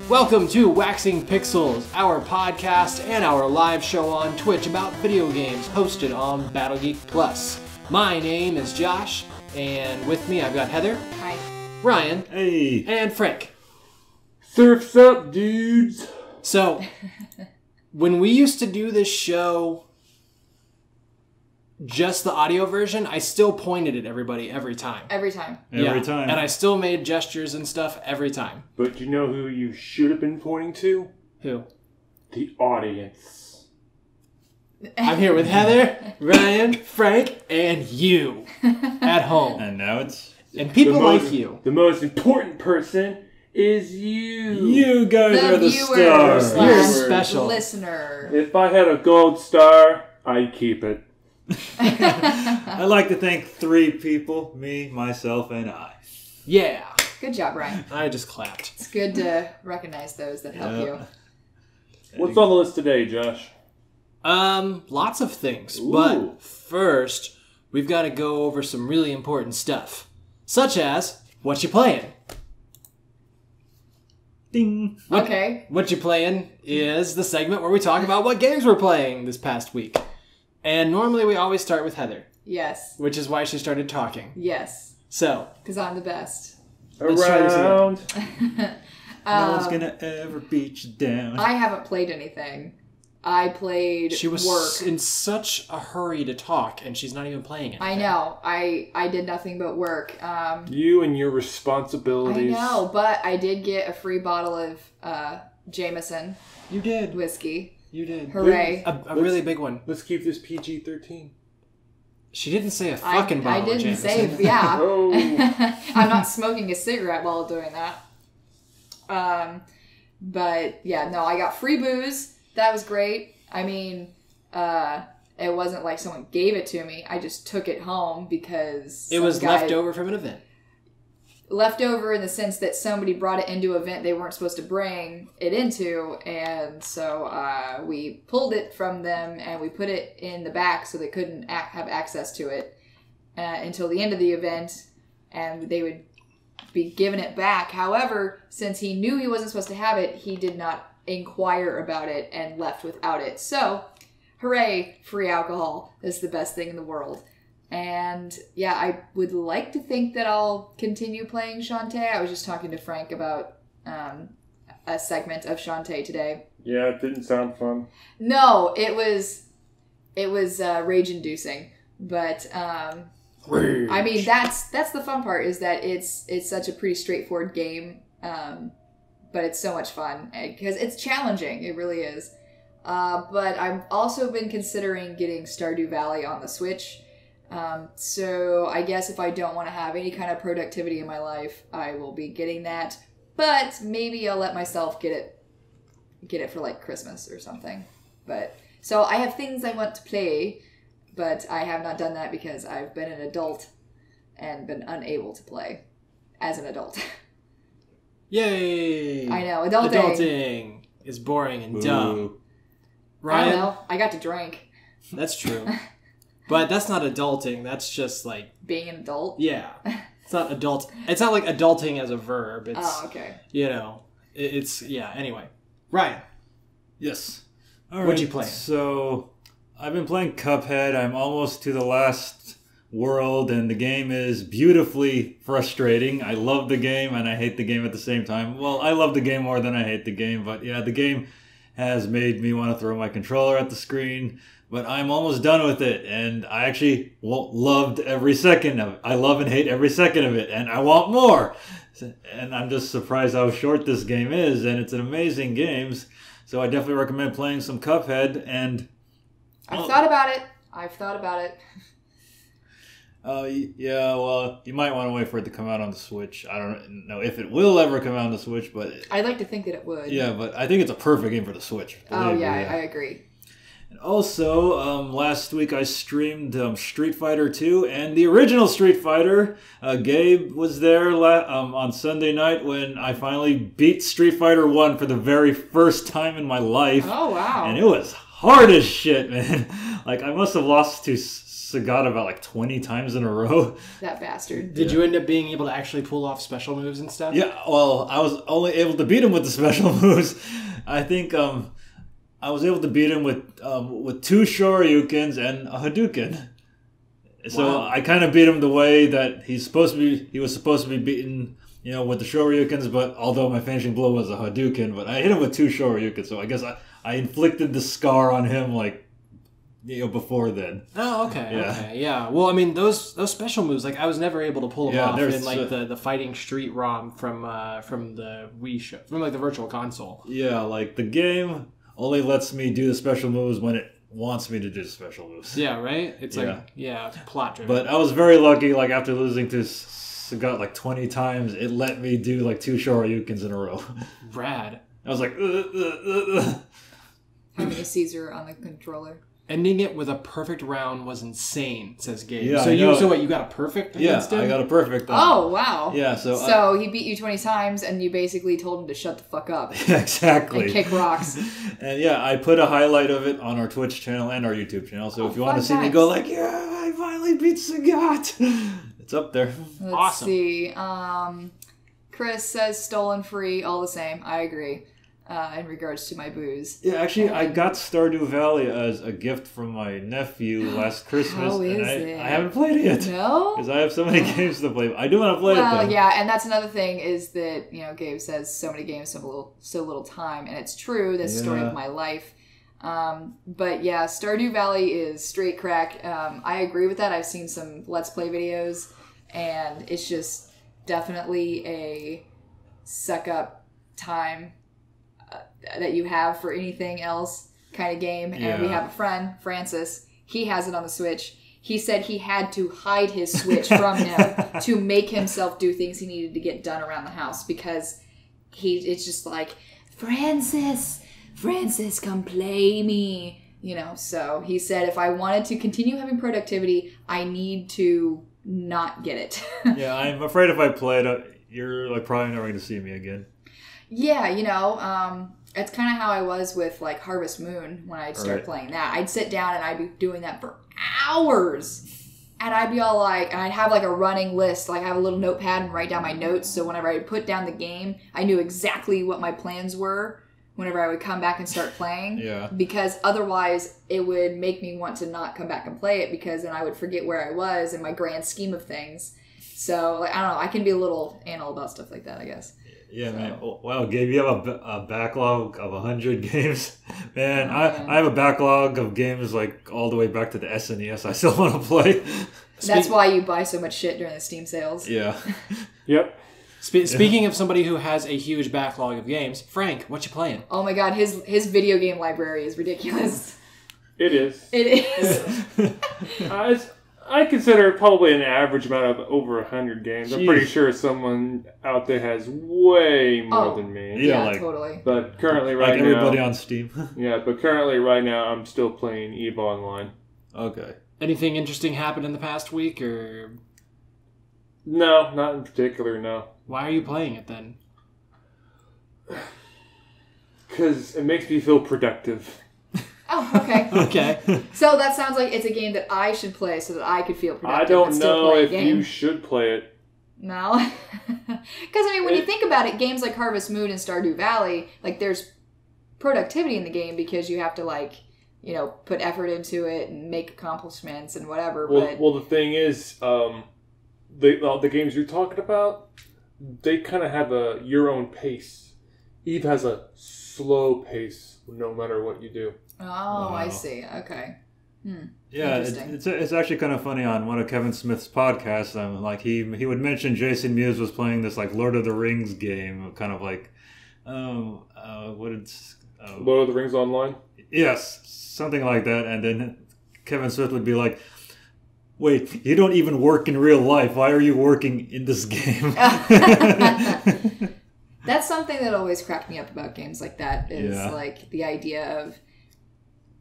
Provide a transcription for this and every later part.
Welcome to Waxing Pixels, our podcast and our live show on Twitch about video games hosted on BattleGeek Plus. My name is Josh, and with me I've got Heather. Hi. Ryan. Hey. And Frank. Surf's up, dudes. So, when we used to do this show, just the audio version, I still pointed at everybody every time. Every time. Every time. And I still made gestures and stuff every time. But you know who you should have been pointing to? Who? The audience. I'm here with Heather, Ryan, Frank, and you at home. And now it's... And people like you. The most important person is you. You guys are the stars. You're special. Listener. If I had a gold star, I'd keep it. I'd like to thank three people, me, myself, and I. Yeah. Good job, Ryan. I just clapped. It's good to recognize those that help you. What's on the list today, Josh? Lots of things. Ooh. But first, we've got to go over some really important stuff. Such as, what you playing? Ding. Okay. What you playing is the segment where we talk about what games we're playing this past week. And normally we always start with Heather. Yes. Which is why she started talking. Yes. So. Because I'm the best. Let's try this Around. No one's gonna ever beat you down. I haven't played anything. I played She was work. in such a hurry to talk, and she's not even playing it. I know. I did nothing but work. You and your I responsibilities. know, but I did get a free bottle of Jameson You did. whiskey. You did. Hooray. A really big one. Let's keep this PG-13. She didn't say a fucking I bottle of didn't Jameson. say, yeah. Oh. I'm not smoking a cigarette while doing that. But yeah, no, I got free booze. That was great. I mean, it wasn't like someone gave it to me. I just took it home because It was left over from an event. Leftover in the sense that somebody brought it into an event they weren't supposed to bring it into, and so we pulled it from them and we put it in the back so they couldn't have access to it until the end of the event, and they would be given it back. However, since he knew he wasn't supposed to have it, he did not inquire about it and left without it. So, hooray, free alcohol is the best thing in the world. And yeah, I would like to think that I'll continue playing Shantae. I was just talking to Frank about a segment of Shantae today. Yeah, it didn't sound fun. No, it was rage-inducing, but I mean that's the fun part, is that it's such a pretty straightforward game, but it's so much fun because it's challenging. It really is. But I've also been considering getting Stardew Valley on the Switch. So I guess if I don't want to have any kind of productivity in my life, I will be getting that. But maybe I'll let myself get it for like Christmas or something. But so I have things I want to play, but I have not done that because I've been an adult and been unable to play as an adult. Yay! I know, adulting. Adulting is boring and dumb. Ryan? I don't know. I got to drink. That's true. But that's not adulting. That's just like... Being an adult? Yeah. It's not adult. It's not like adulting as a verb. It's, Oh, okay. you know, it's... Yeah, anyway. Ryan. Yes. All right. What'd you play? So, I've been playing Cuphead. I'm almost to the last world, and the game is beautifully frustrating. I love the game, and I hate the game at the same time. Well, I love the game more than I hate the game, but yeah, the game has made me want to throw my controller at the screen. But I'm almost done with it, and I actually loved every second of it. I love and hate every second of it, and I want more. And I'm just surprised how short this game is, and it's an amazing game. So I definitely recommend playing some Cuphead. And I've thought about it. Yeah, well, you might want to wait for it to come out on the Switch. I don't know if it will ever come out on the Switch, but... I'd like to think that it would. Yeah, but I think it's a perfect game for the Switch. Oh, yeah, I agree. And also, last week I streamed Street Fighter 2 and the original Street Fighter. Gabe was there on Sunday night when I finally beat Street Fighter 1 for the very first time in my life. Oh, wow. And it was hard as shit, man. Like, I must have lost to Sagat about like 20 times in a row. That bastard. Did you end up being able to actually pull off special moves and stuff? Yeah, well, I was only able to beat him with the special moves. I think I was able to beat him with 2 Shoryukens and a Hadouken. So Wow. I kind of beat him the way that he was supposed to be beaten, with the Shoryukens, but although my finishing blow was a Hadouken, but I hit him with 2 Shoryukens, so I guess I inflicted the scar on him, before then. Oh, okay. Yeah. Okay. Yeah. Well, I mean, those special moves, like I was never able to pull them Yeah, off there's, in like the Fighting Street ROM from the Wii show, from like the Virtual Console. Yeah, like the game only lets me do the special moves when it wants me to do the special moves. Yeah. Right. It's plot driven. But I was very lucky. Like after losing to Sagat like 20 times, it let me do like 2 Shoryukens in a row. Rad. I was like, How many Caesar on the controller? Ending it with a perfect round was insane, says Gabe. Yeah, so I know. so what, you got a perfect against him? I got a perfect. Oh, wow. Yeah, so he beat you 20 times, and you basically told him to shut the fuck up exactly. and kick rocks. And yeah, I put a highlight of it on our Twitch channel and our YouTube channel. So if you want to see fun me times. go like, yeah, I finally beat Sagat, it's up there. Let's Awesome. see. Chris says stolen free, all the same. I agree. In regards to my booze. Yeah, actually, I got Stardew Valley as a gift from my nephew last Christmas. How and is I it? haven't played it yet. No? Because I have so many games to play. I do want to play it, Well, though. yeah, and that's another thing is that, Gabe says so many games, so little time. And it's true, that's the story Yeah. of my life. But yeah, Stardew Valley is straight crack. I agree with that. I've seen some Let's Play videos, and it's just definitely a suck up time that you have for anything else kind of game. And we Yeah. have a friend, Francis. He has it on the Switch. He said he had to hide his Switch from him to make himself do things he needed to get done around the house because it's just like, Francis, come play me. So he said if I wanted to continue having productivity, I need to not get it. Yeah, I'm afraid if I play it, you're like probably never going to see me again. Yeah, it's kind of how I was with like Harvest Moon when I'd start Right. playing that. I'd sit down and I'd be doing that for hours. And I'd be all like, and I'd have like a running list. Like I have a little notepad and write down my notes. So whenever I put down the game, I knew exactly what my plans were whenever I would come back and start playing. Yeah. Because otherwise it would make me want to not come back and play it because then I would forget where I was in my grand scheme of things. So like, I don't know. I can be a little anal about stuff like that, I guess. Yeah, So. man. Oh, wow, Gabe, you have a backlog of 100 games. Man, Oh, man. I have a backlog of games like all the way back to the SNES I still want to play. That's why you buy so much shit during the Steam sales. Yeah. Yep. Speaking of somebody who has a huge backlog of games, Frank, what you playing? Oh my god, his video game library is ridiculous. It is. It is. I consider it probably an average amount of over 100 games. I'm Jeez. pretty sure someone out there has way more Oh. than me. Yeah, Yeah, like- totally. But currently, Like right everybody now, on Steam. right now, I'm still playing EVE Online. Okay. Anything interesting happened in the past week, or No, not in particular. No, why are you playing it then? because it makes me feel productive. Oh, okay. Okay. So that sounds like it's a game that I should play so that I could feel productive. I don't and still know play a if game. you should play it. No. Because, I mean, when you think about it, games like Harvest Moon and Stardew Valley, like, there's productivity in the game because you have to, like, put effort into it and make accomplishments and whatever. Well, the thing is, the games you're talking about, they kind of have your own pace. EVE has a slow pace no matter what you do. Oh, I Wow. see. Okay. Yeah, Interesting. it's actually kind of funny on one of Kevin Smith's podcasts. Like he would mention Jason Mewes was playing this like Lord of the Rings game, kind of like, what it's Lord of the Rings Online. yes, something like that. And then Kevin Smith would be like, "Wait, you don't even work in real life. Why are you working in this game?" That's something that always cracked me up about games like that is Yeah. like the idea of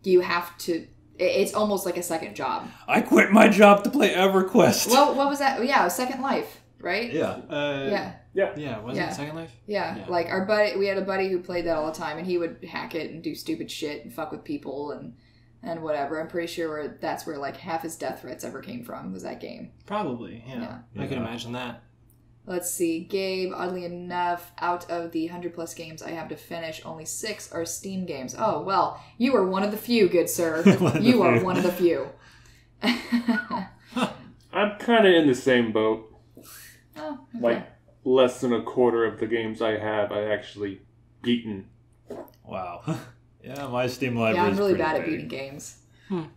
you have to. It's almost like a second job. I quit my job to play EverQuest. What was that? Yeah, Second Life, right? Yeah. Yeah, was Yeah. it Second Life? Yeah, Yeah. like we had a buddy who played that all the time, and he would hack it and do stupid shit and fuck with people, and and whatever. I'm pretty sure that's where like half his death threats ever came from, was that game. Probably, yeah. I can imagine that. Let's see. Gabe, oddly enough, out of the 100+ games I have to finish, only 6 are Steam games. Oh, well, you are one of the few, good sir. You are one of the few. I'm kind of in the same boat. Oh, okay. Like, less than a quarter of the games I have, I actually beaten. Wow. Yeah, my Steam library Yeah, I'm is really pretty bad at big. beating games.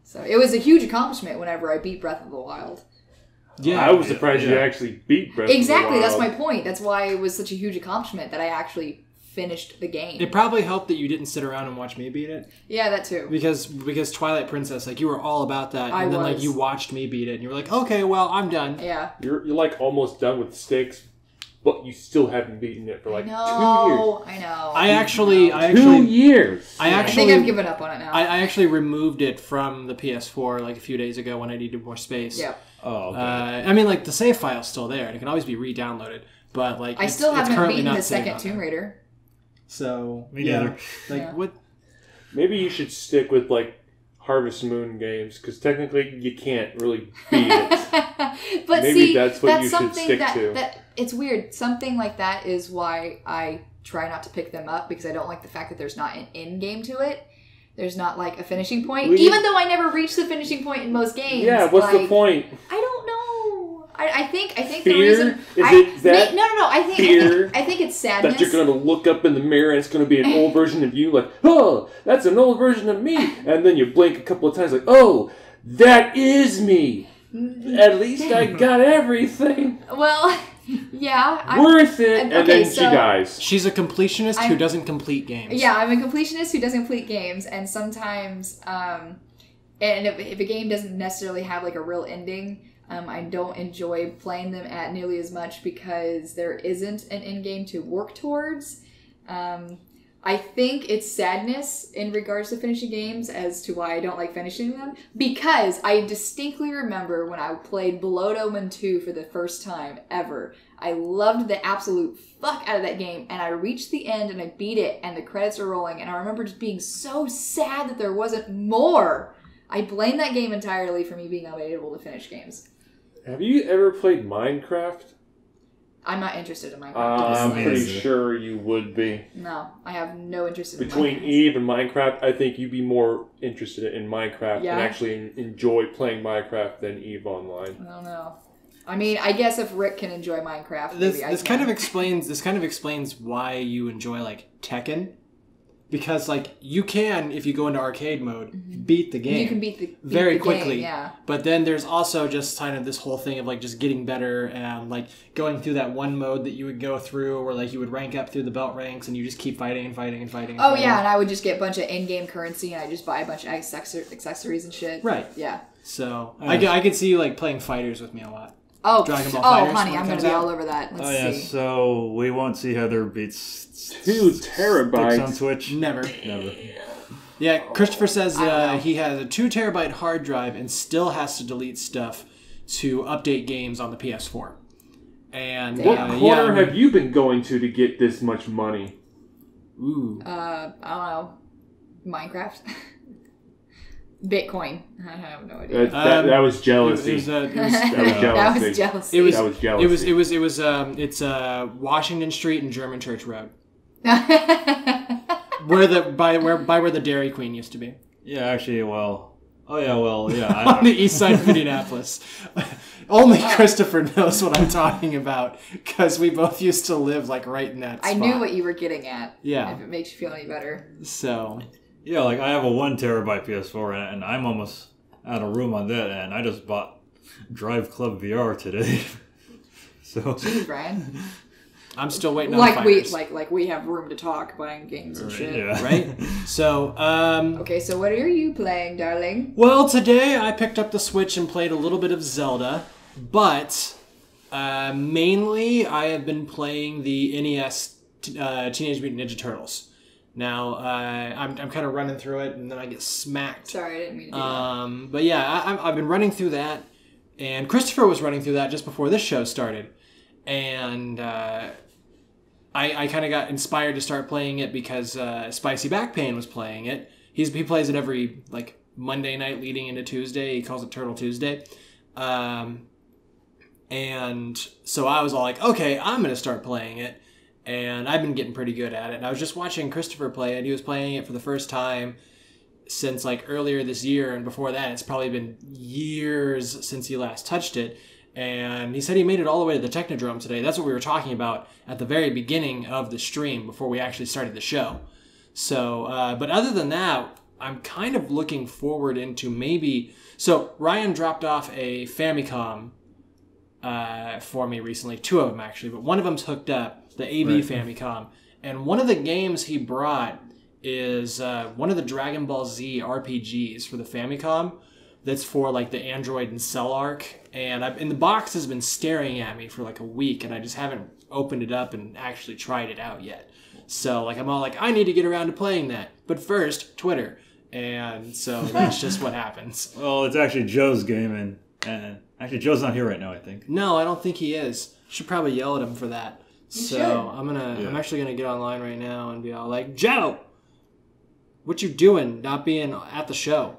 So it was a huge accomplishment whenever I beat Breath of the Wild. Yeah, I was surprised you actually beat Breath Exactly, of the that's Wild. my point. That's why it was such a huge accomplishment that I actually finished the game. It probably helped that you didn't sit around and watch me beat it. Yeah, that too. Because Twilight Princess, like, you were all about that. And then, like, was. you watched me beat it. And you were like, okay, well, I'm done. Yeah. You're like almost done with Sticks, but you still haven't beaten it for like 2 years. I know. I actually 2 years. I think I've given up on it now. I actually removed it from the PS4 like a few days ago when I needed more space. Yeah. Oh, okay. I mean, like, the save file's still there. And it can always be re-downloaded. But, like, I still it's haven't currently beaten not the saved second on Tomb there. Raider. So, Me yeah. neither. Like, Yeah. what... Maybe you should stick with like Harvest Moon games, because technically you can't really beat it. But Maybe see, that's what you should something stick that, to. that it's weird. Something like that is why I try not to pick them up, because I don't like the fact that there's not an end game to it. There's not like a finishing point, even though I never reach the finishing point in most games. Yeah, what's the point? I don't know. I think Fear? the reason Is it that no. I think it's sadness. That you're going to look up in the mirror and it's going to be an old version of you, like, oh, that's an old version of me. And then you blink a couple of times, like, oh, that is me. At least I got everything. Well, yeah. Worth it. And okay, then she dies. She's a completionist who doesn't complete games. Yeah, I'm a completionist who doesn't complete games, and sometimes, and if a game doesn't necessarily have like a real ending, I don't enjoy playing them at nearly as much because there isn't an end game to work towards. I think it's sadness in regards to finishing games as to why I don't like finishing them, because I distinctly remember when I played Blood Omen 2 for the first time ever. I loved the absolute fuck out of that game, and I reached the end and I beat it and the credits are rolling, and I remember just being so sad that there wasn't more. I blame that game entirely for me being unable to finish games. Have you ever played Minecraft? I'm not interested in Minecraft. I'm honestly. pretty sure you would be. No, I have no interest in Between Minecraft. Eve and Minecraft, I think you'd be more interested in Minecraft Yeah. and actually enjoy playing Minecraft than Eve Online. I don't know. I mean, I guess if Rick can enjoy Minecraft, This maybe I this can. kind of explains why you enjoy like Tekken, because like you can, if you go into arcade mode, beat the game. You can beat the very the quickly. game, yeah. But then there's also just kind of this whole thing of like just getting better and like going through that one mode that you would go through where like you would rank up through the belt ranks and you just keep fighting and fighting and fighting. And Oh fighting. yeah, and I would just get a bunch of in-game currency and I just buy a bunch of accessories and shit. Right. Yeah. So I could see you like playing fighters with me a lot. Oh, Dragon Ball Fighters honey, when it I'm gonna comes be out. all over that. Let's Oh yeah, see. so we won't see Heather beats 2 Sticks terabytes on Twitch. Never. Never. Yeah, Christopher says I don't know. he has a 2 terabyte hard drive and still has to delete stuff to update games on the PS4. And What corner yeah, have you been going to get this much money? Ooh. I don't know. Minecraft. Bitcoin. I have no idea. That was jealousy. It was, That was That was jealousy. jealousy. It was, That was jealousy. it's Washington Street and German Church Road, where the Dairy Queen used to be. Yeah, actually, well, yeah. On the east side of Indianapolis. Only Christopher knows what I'm talking about because we both used to live like right in that spot. I knew what you were getting at. Yeah. If it makes you feel any better. So Yeah, like I have a 1 terabyte PS4 and I'm almost out of room on that, and I just bought Drive Club VR today. So Jeez, Brian. I'm still waiting on Like fighters. we have room to talk buying games and shit. yeah. Right? So, Okay, so what are you playing, darling? well, today I picked up the Switch and played a little bit of Zelda, but mainly I have been playing the NES Teenage Mutant Ninja Turtles. Now, I'm kind of running through it, and then I get smacked. Sorry, I didn't mean to do that. But yeah, I've been running through that, and Christopher was running through that just before this show started, and I kind of got inspired to start playing it because Spicy Back Pain was playing it. He plays it every like Monday night leading into Tuesday. He calls it Turtle Tuesday. And so I was all like, okay, I'm going to start playing it. And I've been getting pretty good at it. And I was just watching Christopher play it. He was playing it for the first time since like earlier this year. And before that, it's probably been years since he last touched it. And he said he made it all the way to the Technodrome today. That's what we were talking about at the very beginning of the stream before we actually started the show. So, but other than that, I'm kind of looking forward into maybe... So, Ryan dropped off a Famicom for me recently. 2 of them, actually. But one of them's hooked up, the AV Famicom. And one of the games he brought is one of the Dragon Ball Z RPGs for the Famicom. That's for like the Android and Cell Arc. And the box has been staring at me for like a week. And I just haven't opened it up and actually tried it out yet. So, like, I'm all like, I need to get around to playing that. But first, Twitter. And so that's just what happens. Well, it's actually Joe's game, and actually Joe's not here right now, I think. No, I don't think he is. Should probably yell at him for that. I'm actually gonna get online right now and be all like, Joe, what you doing not being at the show?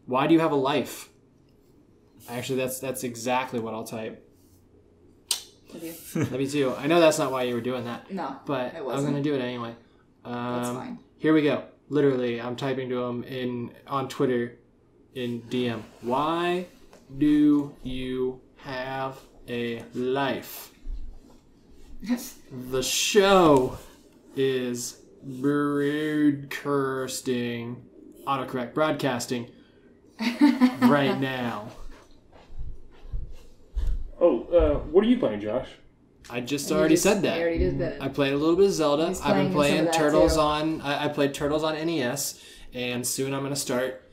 Why do you have a life? Actually, that's exactly what I'll type. Love you too. I know that's not why you were doing that. No, but it wasn't. I'm gonna do it anyway. That's fine. Here we go. Literally, I'm typing to him on Twitter in DM. Why do you have a life? The show is broadcasting right now. What are you playing, Josh? I just already said that. I already did that. I played a little bit of Zelda. I've been playing Turtles too. I played Turtles on NES, and soon I'm going to start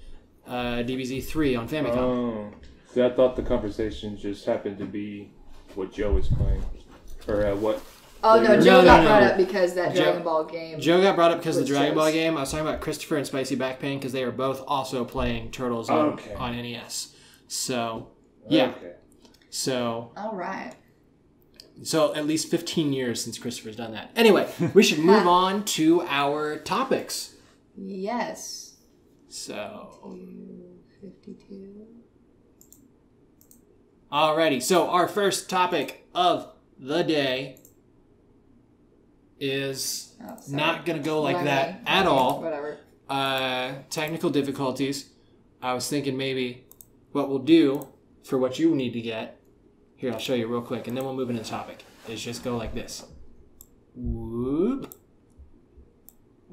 DBZ 3 on Famicom. Oh. See, I thought the conversation just happened to be what Joe was playing. Or what... Oh, no, Joe got brought up because that Dragon Ball game. Joe got brought up because of the Dragon Ball game. I was talking about Christopher and Spicy Backpain because they are both also playing Turtles on NES. So, yeah. Okay. So... All right. So at least 15 years since Christopher's done that. Anyway, we should move on to our topics. Yes. So... 52. Alrighty, so our first topic of the day is not going to go like that at all. Whatever. Technical difficulties. I was thinking maybe what we'll do for what you need to get. Here, I'll show you real quick, and then we'll move into the topic. Is just go like this. Whoop.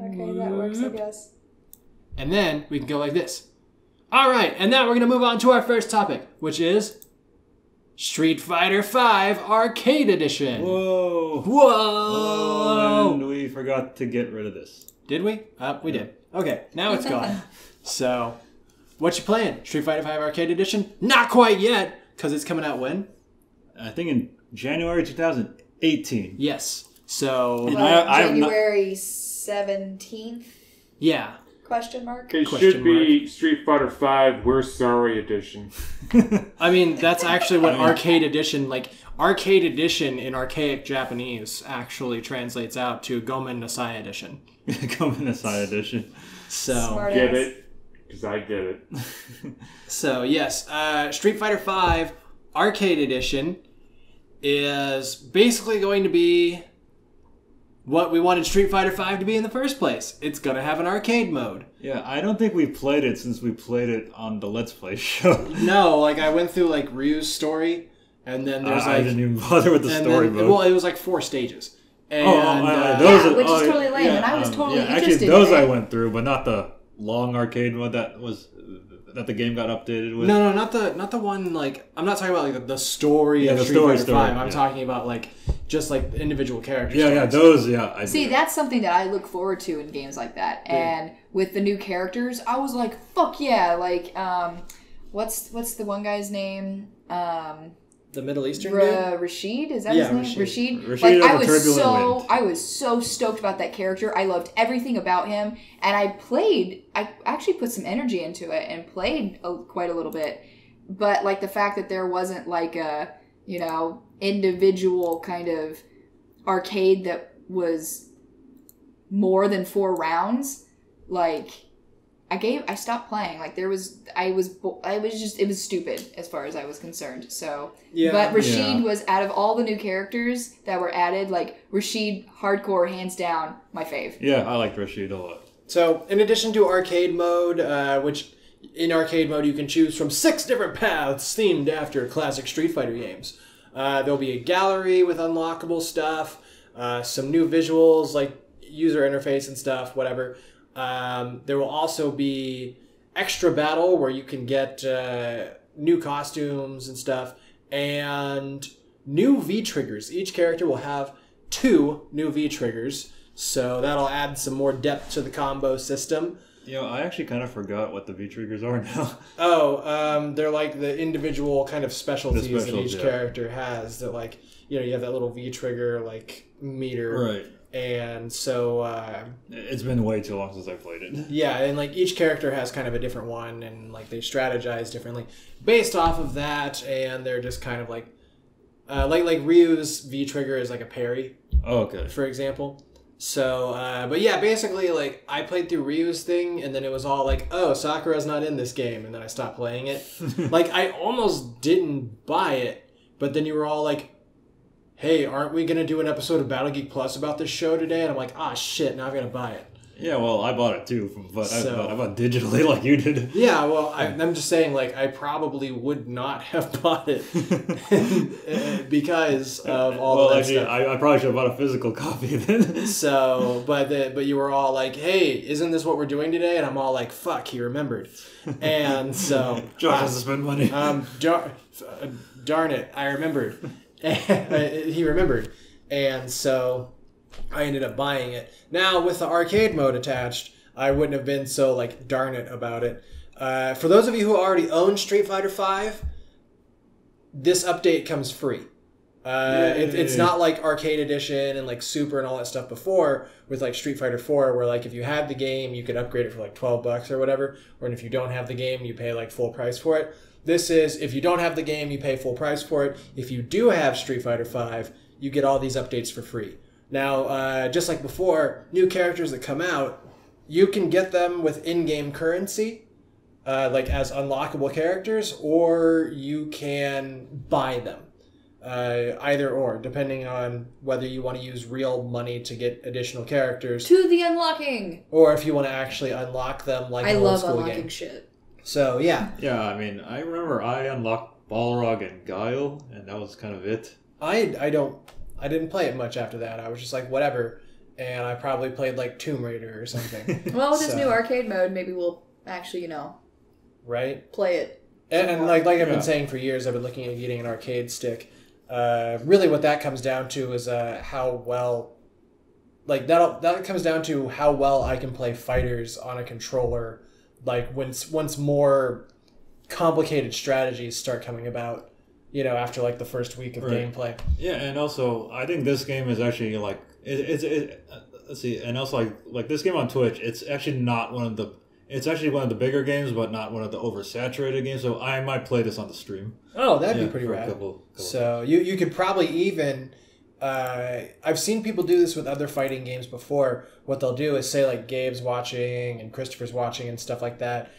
Okay, that works, I guess. And then we can go like this. All right, and now we're going to move on to our first topic, which is Street Fighter V Arcade Edition. Whoa. Whoa. And we forgot to get rid of this. Did we? We did. Okay, now it's gone. So, what you playing? Street Fighter V Arcade Edition? Not quite yet, because it's coming out when? I think in January 2018. Yes. So January 17th? Yeah. Question mark? It should be Street Fighter V We're Sorry Edition. I mean, that's actually what Arcade Edition, like, Arcade Edition in archaic Japanese actually translates out to Gomen Nasai Edition. Gomen Nasai Edition. So, Smart get ass. it? Because I get it. So, yes, Street Fighter V Arcade Edition is basically going to be what we wanted Street Fighter V to be in the first place. It's going to have an arcade mode. Yeah, I don't think we've played it since we played it on the Let's Play show. No, like I went through like Ryu's story, and then there's I didn't even bother with the story mode. Well, it was like 4 stages. And, which is totally lame, and I was totally interested actually, those in it. I went through, but not the long arcade mode that the game got updated with. No, not the one like I'm not talking about like the story of Street Fighter V. I'm talking about like just like individual characters. See, that's something that I look forward to in games like that. And with the new characters, I was like, fuck yeah! Like, what's the one guy's name? The Middle Eastern dude? Rashid? Is that his name? Rashid. Like, I was so stoked about that character. I loved everything about him. And I actually put some energy into it and played quite a little bit. But, like, the fact that there wasn't, like, a, individual kind of arcade that was more than 4 rounds, like, I stopped playing. Like it was stupid as far as I was concerned. So, Yeah. But Rashid was, out of all the new characters that were added, like Rashid, hardcore, hands down, my fave. Yeah, I liked Rashid a lot. So, in addition to arcade mode, which in arcade mode you can choose from 6 different paths themed after classic Street Fighter games. There'll be a gallery with unlockable stuff, some new visuals like user interface and stuff, whatever. There will also be extra battle where you can get new costumes and stuff, and new V-triggers. Each character will have 2 new V-triggers, so that'll add some more depth to the combo system. I actually kind of forgot what the V-triggers are now. They're like the individual kind of specialties that each character has. That like, you have that little V-trigger like meter. Right. And so it's been way too long since I played it. Yeah, and like each character has kind of a different one, and like they strategize differently based off of that, and they're just kind of like Ryu's V trigger is like a parry. Oh, okay. For example. So, but yeah, basically like I played through Ryu's thing, and then it was all like, oh, Sakura's not in this game, and then I stopped playing it. Like I almost didn't buy it, but then you were all like, hey, aren't we going to do an episode of Battle Geek Plus about this show today? And I'm like, shit, now I've got to buy it. Yeah, well, I bought it too, but I bought digitally like you did. Yeah, well, I'm just saying, like, I probably would not have bought it because of all that stuff. I probably should have bought a physical copy then. So, but you were all like, hey, isn't this what we're doing today? And I'm all like, fuck, he remembered. And so... John has to spend money. Darn it, I remembered. He remembered, and so I ended up buying it. Now with the arcade mode attached, I wouldn't have been so like darn it about it. For those of you who already own Street Fighter V, this update comes free. It's not like Arcade Edition and like Super and all that stuff before with like Street Fighter 4, where like if you had the game you could upgrade it for like $12 or whatever, or if you don't have the game you pay like full price for it. This is, if you don't have the game, you pay full price for it. If you do have Street Fighter V, you get all these updates for free. Now, just like before, new characters that come out, you can get them with in-game currency, like as unlockable characters, or you can buy them. Either or, depending on whether you want to use real money to get additional characters. To the unlocking! Or if you want to actually unlock them like an old school game. I love unlocking shit. So, yeah. Yeah, I mean, I remember I unlocked Balrog and Guile, and that was kind of it. I didn't play it much after that. I was just like, whatever. And I probably played like Tomb Raider or something. Well, with this new arcade mode, maybe we'll actually, right? Play it. And like I've been saying for years, I've been looking at getting an arcade stick. Really what that comes down to is how well... Like, that comes down to how well I can play fighters on a controller. Like once more complicated strategies start coming about, after like the first week of gameplay. Yeah, and also I think this game is actually like let's see, and also like this game on Twitch, it's actually one of the bigger games, but not one of the oversaturated games. So I might play this on the stream. Oh, that'd be pretty rad. So you could probably even. I've seen people do this with other fighting games before. What they'll do is say like Gabe's watching and Christopher's watching and stuff like that.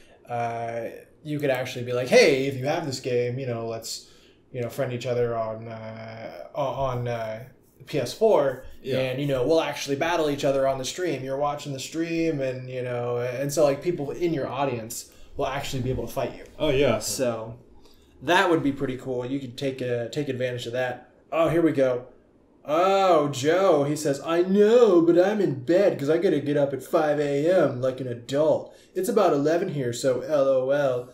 You could actually be like, hey, if you have this game, let's friend each other on PS4, and we'll actually battle each other on the stream. You're watching the stream, and and so like people in your audience will actually be able to fight you. Oh yeah. So that would be pretty cool. You could take advantage of that. Oh, here we go. Oh, Joe, he says, I know, but I'm in bed because I got to get up at 5 a.m. like an adult. It's about 11 here, so LOL.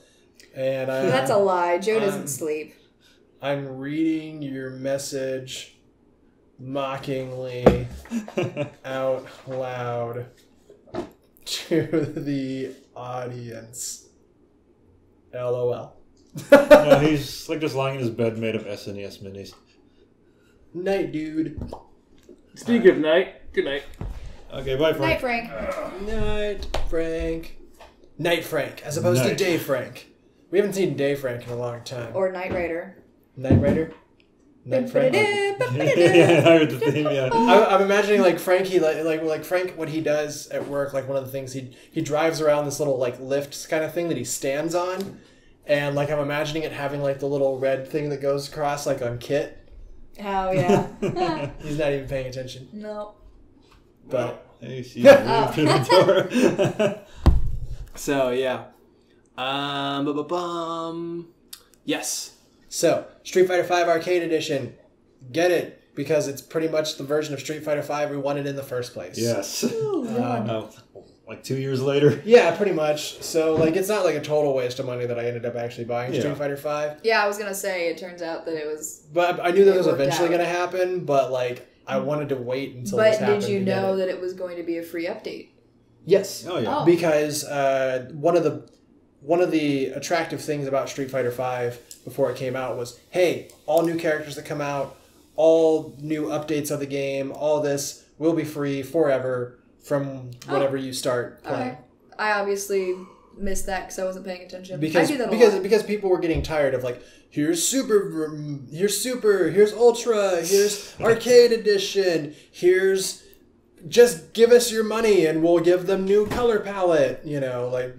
And that's a lie. Joe doesn't sleep. I'm reading your message mockingly out loud to the audience. LOL. No, he's like just lying in his bed made of SNES minis. Night, dude. Speak of night, good night. Okay, bye, Frank. Night, Frank. Night, Frank. Night Frank, as opposed to Day Frank. We haven't seen Day Frank in a long time. Or Knight Rider. Knight Rider? Night Frank. Yeah, I heard the theme. Yeah. I'm imagining like Frankie, like Frank, what he does at work. Like one of the things he drives around this little like lift kind of thing that he stands on, and like I'm imagining it having like the little red thing that goes across like on Kit. Oh yeah. He's not even paying attention. No. But Hey, she's through the door. so yeah. Yes. So, Street Fighter V Arcade Edition. Get it, because it's pretty much the version of Street Fighter V we wanted in the first place. Yes. Ooh, Like 2 years later. Yeah, pretty much. So, like, it's not like a total waste of money that I ended up actually buying Street Fighter V. yeah, I was gonna say, it turns out that it was... But I knew that was worked eventually out. going to happen, but, like, I wanted to wait until this happened. But did you to get know it. that it was going to be a free update? Yes. Oh, yeah. Oh. Because one of the attractive things about Street Fighter V before it came out was, hey, all new characters that come out, all new updates of the game, all this will be free forever from whenever you start playing. Okay. I obviously missed that because I wasn't paying attention. Because I do that a lot. because people were getting tired of like, here's super, here's ultra, here's arcade edition, here's just give us your money and we'll give them new color palette. You know, like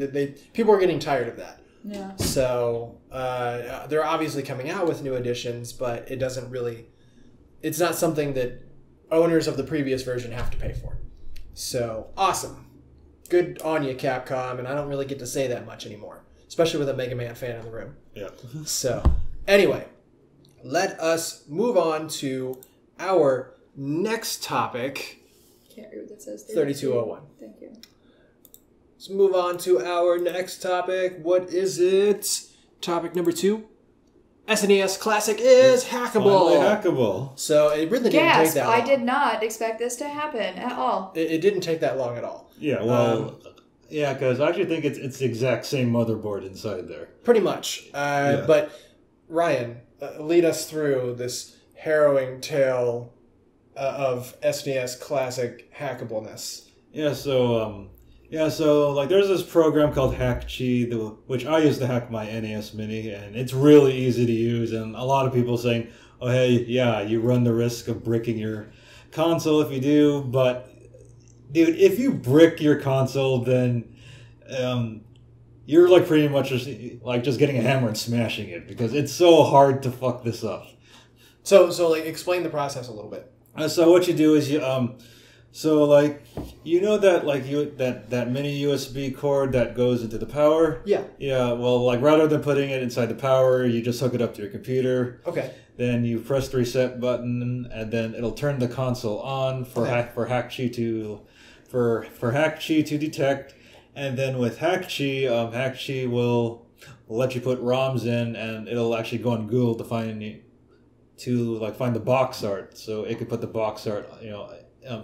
people are getting tired of that. Yeah. So they're obviously coming out with new editions, but it doesn't really. It's not something that owners of the previous version have to pay for. So awesome, good on you, Capcom, and I don't really get to say that much anymore, especially with a Mega Man fan in the room. Yeah. So anyway, let us move on to our next topic. Can't read what that says. 3201. Thank you. Let's move on to our next topic. What is it? Topic number 2. SNES Classic is hackable. Finally hackable. So it really didn't take Gasp! that long. I did not expect this to happen at all. It didn't take that long at all. Yeah, well, yeah, because I actually think it's the exact same motherboard inside there. Pretty much. But Ryan, lead us through this harrowing tale of SNES Classic hackableness. So like there's this program called HackChi, which I used to hack my NES Mini, and it's really easy to use. And a lot of people saying, "Oh, hey, yeah, you run the risk of bricking your console if you do." But dude, if you brick your console, then you're like pretty much just getting a hammer and smashing it because it's so hard to fuck this up. So like explain the process a little bit. So what you do is you so like you know that like that mini USB cord that goes into the power? Yeah. Yeah, well like rather than putting it inside the power, you just hook it up to your computer. Okay. Then you press the reset button and then it'll turn the console on for HackChi to detect. And then with HackChi, HackChi will let you put ROMs in and it'll actually go on Google to find the box art. So it could put the box art,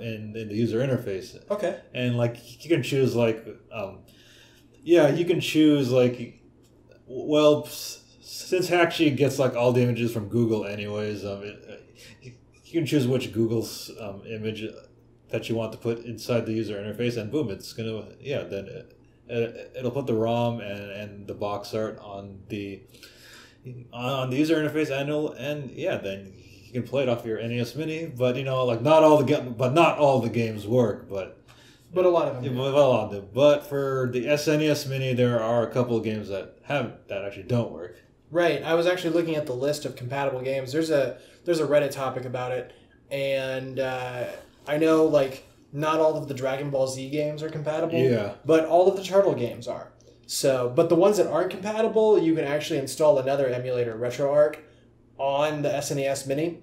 in the user interface. Okay. And like you can choose since HackChi gets like all the images from Google anyways, you can choose which Google's image that you want to put inside the user interface, and boom, it's gonna then it'll put the ROM and the box art on the user interface, and then you can play it off your NES Mini. But not all the games work, but a lot of them. a lot of them. But for the SNES Mini, there are a couple of games that actually don't work. Right. I was actually looking at the list of compatible games. There's a Reddit topic about it, and I know like not all of the Dragon Ball Z games are compatible. Yeah. But all of the Turtle games are. So, but the ones that aren't compatible, you can actually install another emulator, RetroArch, on the SNES Mini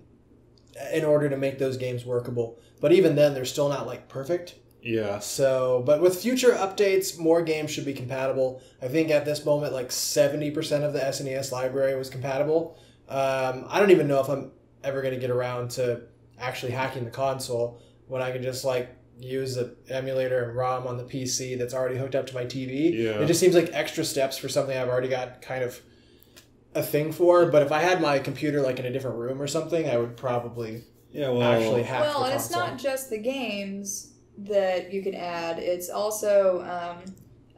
in order to make those games workable. But even then, they're still not like perfect. Yeah. So, but with future updates, more games should be compatible. I think at this moment, like 70% of the SNES library was compatible. I don't even know if I'm ever going to get around to actually hacking the console when I can just like use the emulator and ROM on the PC that's already hooked up to my TV. Yeah. It just seems like extra steps for something I've already got kind of a thing for. But if I had my computer like in a different room or something, I would probably actually hack the console. And it's not just the games that you can add. It's also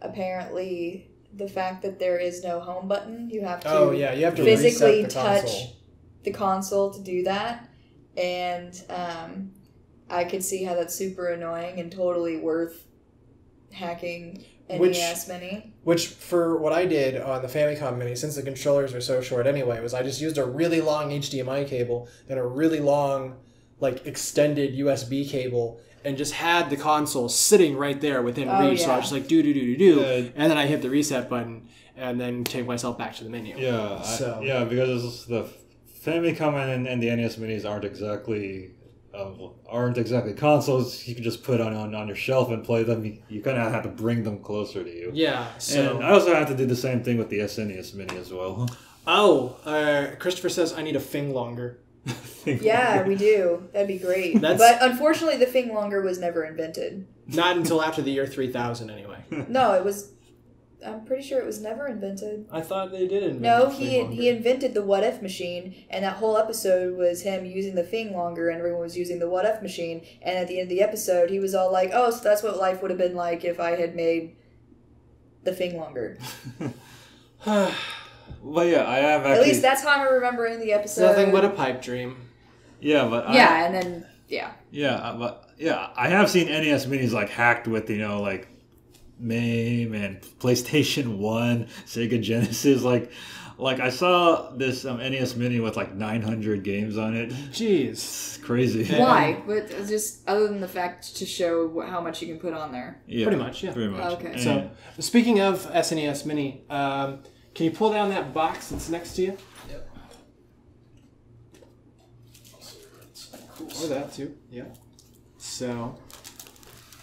apparently the fact that there is no home button. You have to you have to physically reset the touch console. the console to do that, and I could see how that's super annoying and totally worth hacking NES Mini. Which, for what I did on the Famicom Mini, since the controllers are so short anyway, was I just used a really long HDMI cable and a really long, like, extended USB cable, and just had the console sitting right there within reach. So I was just like, do, and then I hit the reset button, and then take myself back to the menu. Yeah, because the Famicom and the NES Minis aren't exactly consoles you can just put on your shelf and play them. You kind of have to bring them closer to you. Yeah, so... And I also have to do the same thing with the SNES Mini as well. Christopher says I need a thing longer. Yeah, we do. That'd be great. But unfortunately, the thing longer was never invented. Not until after the year 3000, anyway. No, it was... I'm pretty sure it was never invented. I thought they did invent No, the thing longer. he invented the what if machine, and that whole episode was him using the thing longer, and everyone was using the what if machine. And at the end of the episode, he was all like, "Oh, so that's what life would have been like if I had made the thing longer." Well, yeah, I have actually... At least that's how I'm remembering the episode. Nothing but a pipe dream. Yeah, but and then I have seen NES Minis like hacked with like MAME and PlayStation 1, Sega Genesis. Like I saw this NES Mini with like 900 games on it. Jeez, it's crazy. Why? But just other than the fact to show how much you can put on there. Yeah, pretty much. Okay. So speaking of SNES Mini, can you pull down that box that's next to you? Yep. Or that too. Yeah. So,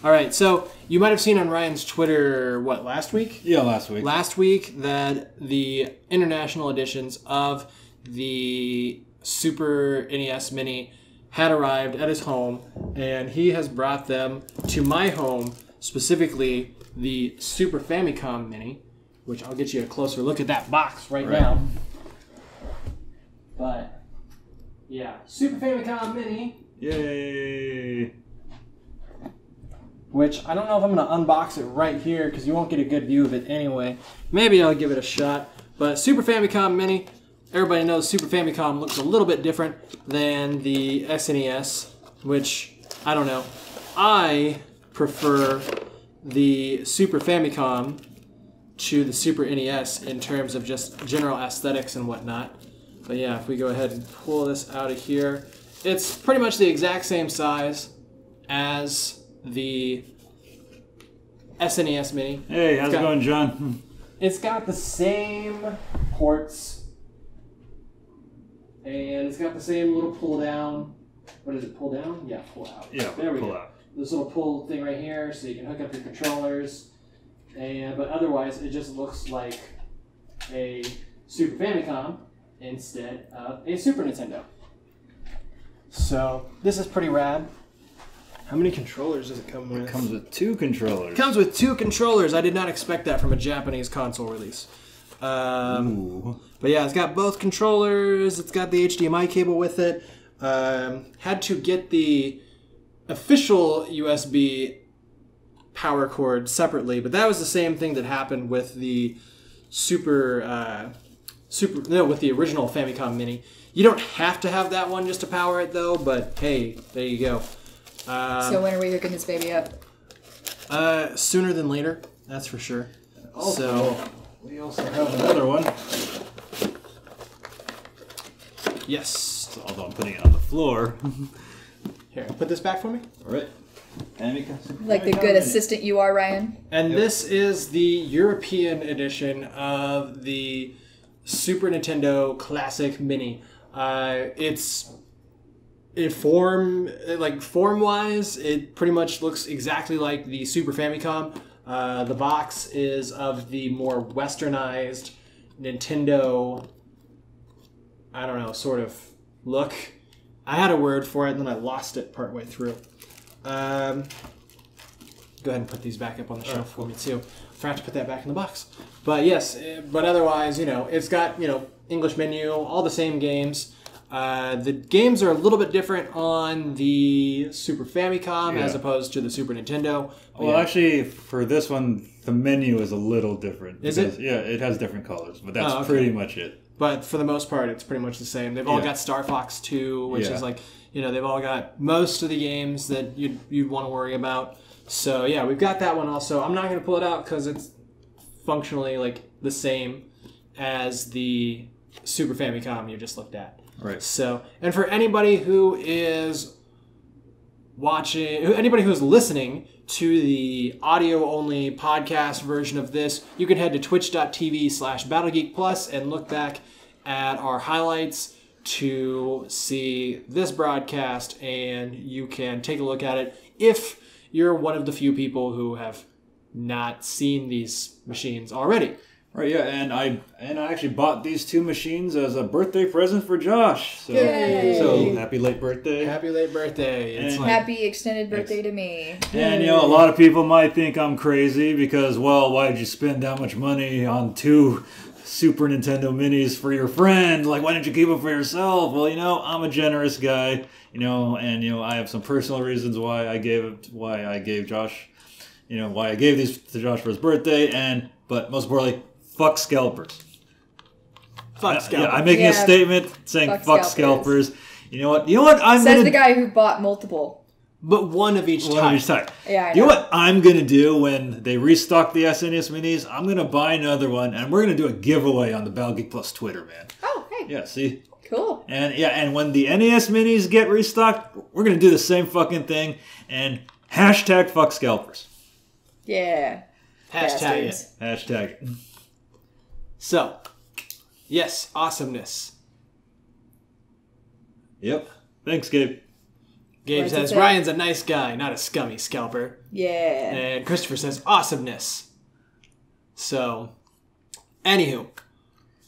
all right. So you might have seen on Ryan's Twitter, last week? Yeah, last week. Last week that the international editions of the Super NES Mini had arrived at his home, and he has brought them to my home, specifically the Super Famicom Mini, which I'll get you a closer look at that box right now. But, yeah, Super Famicom Mini. Yay! Which, I don't know if I'm going to unbox it right here, because you won't get a good view of it anyway. Maybe I'll give it a shot. But Super Famicom Mini, everybody knows Super Famicom looks a little bit different than the SNES, which, I don't know. I prefer the Super Famicom to the Super NES in terms of just general aesthetics and whatnot. But yeah, if we go ahead and pull this out of here, it's pretty much the exact same size as the SNES Mini. Hey, how's it going, John? It's got the same ports, and it's got the same little pull down. What is it, pull down? Yeah, pull out. Yeah, there we pull go. out. This little pull thing right here, so you can hook up your controllers. But otherwise, it just looks like a Super Famicom instead of a Super Nintendo. So this is pretty rad. How many controllers does it come with? It comes with 2 controllers. It comes with 2 controllers. I did not expect that from a Japanese console release. But yeah, it's got both controllers. It's got the HDMI cable with it. Had to get the official USB power cord separately, but that was the same thing that happened with the with the original Famicom Mini. You don't have to have that one just to power it though, but hey, there you go. So when are we hooking this baby up? Sooner than later, that's for sure. Also, we also have another one. Yes. Although I'm putting it on the floor. Here, put this back for me. All right. Like the good assistant you are, Ryan. And this is the European edition of the Super Nintendo Classic Mini. Form-wise, it pretty much looks exactly like the Super Famicom. The box is of the more westernized Nintendo, I don't know, sort of look. I had a word for it, and then I lost it partway through. Go ahead and put these back up on the shelf for me, too. Forgot to put that back in the box. But yes, but otherwise, it's got, English menu, all the same games. The games are a little bit different on the Super Famicom as opposed to the Super Nintendo. Well, actually, for this one, the menu is a little different. Is it? Yeah, it has different colors, but that's pretty much it. But for the most part, it's pretty much the same. They've all got Star Fox 2, which is like, they've all got most of the games that you'd want to worry about. So, yeah, we've got that one also. I'm not going to pull it out because it's functionally like the same as the Super Famicom you just looked at. Right. So, and for anybody who is anybody who's listening to the audio-only podcast version of this, you can head to twitch.tv/BattleGeekPlus and look back at our highlights to see this broadcast, and you can take a look at it if you're one of the few people who have not seen these machines already. Right, yeah, and I actually bought these two machines as a birthday present for Josh. So, Yay! Happy late birthday. Happy late birthday. And happy extended birthday to me. And, a lot of people might think I'm crazy because, well, why did you spend that much money on two Super Nintendo Minis for your friend? Like, why didn't you keep them for yourself? Well, I'm a generous guy, and, I have some personal reasons why I gave Josh, why I gave these to Josh for his birthday, but most importantly, fuck scalpers. Fuck scalpers. I'm making a statement saying fuck scalpers. You know what? Says the guy who bought multiple. But one of each type. Yeah, I know. You know what I'm going to do when they restock the SNES Minis? I'm going to buy another one, and we're going to do a giveaway on the BattleGeek Plus Twitter, man. Oh, hey. Yeah, see? Cool. And when the NES Minis get restocked, we're going to do the same fucking thing, and hashtag fuck scalpers. Yeah. Hashtag it. Hashtag it. So, yes, awesomeness. Yep. Thanks, Gabe. Gabe says, Ryan's a nice guy, not a scummy scalper. Yeah. And Christopher says, awesomeness. So, anywho,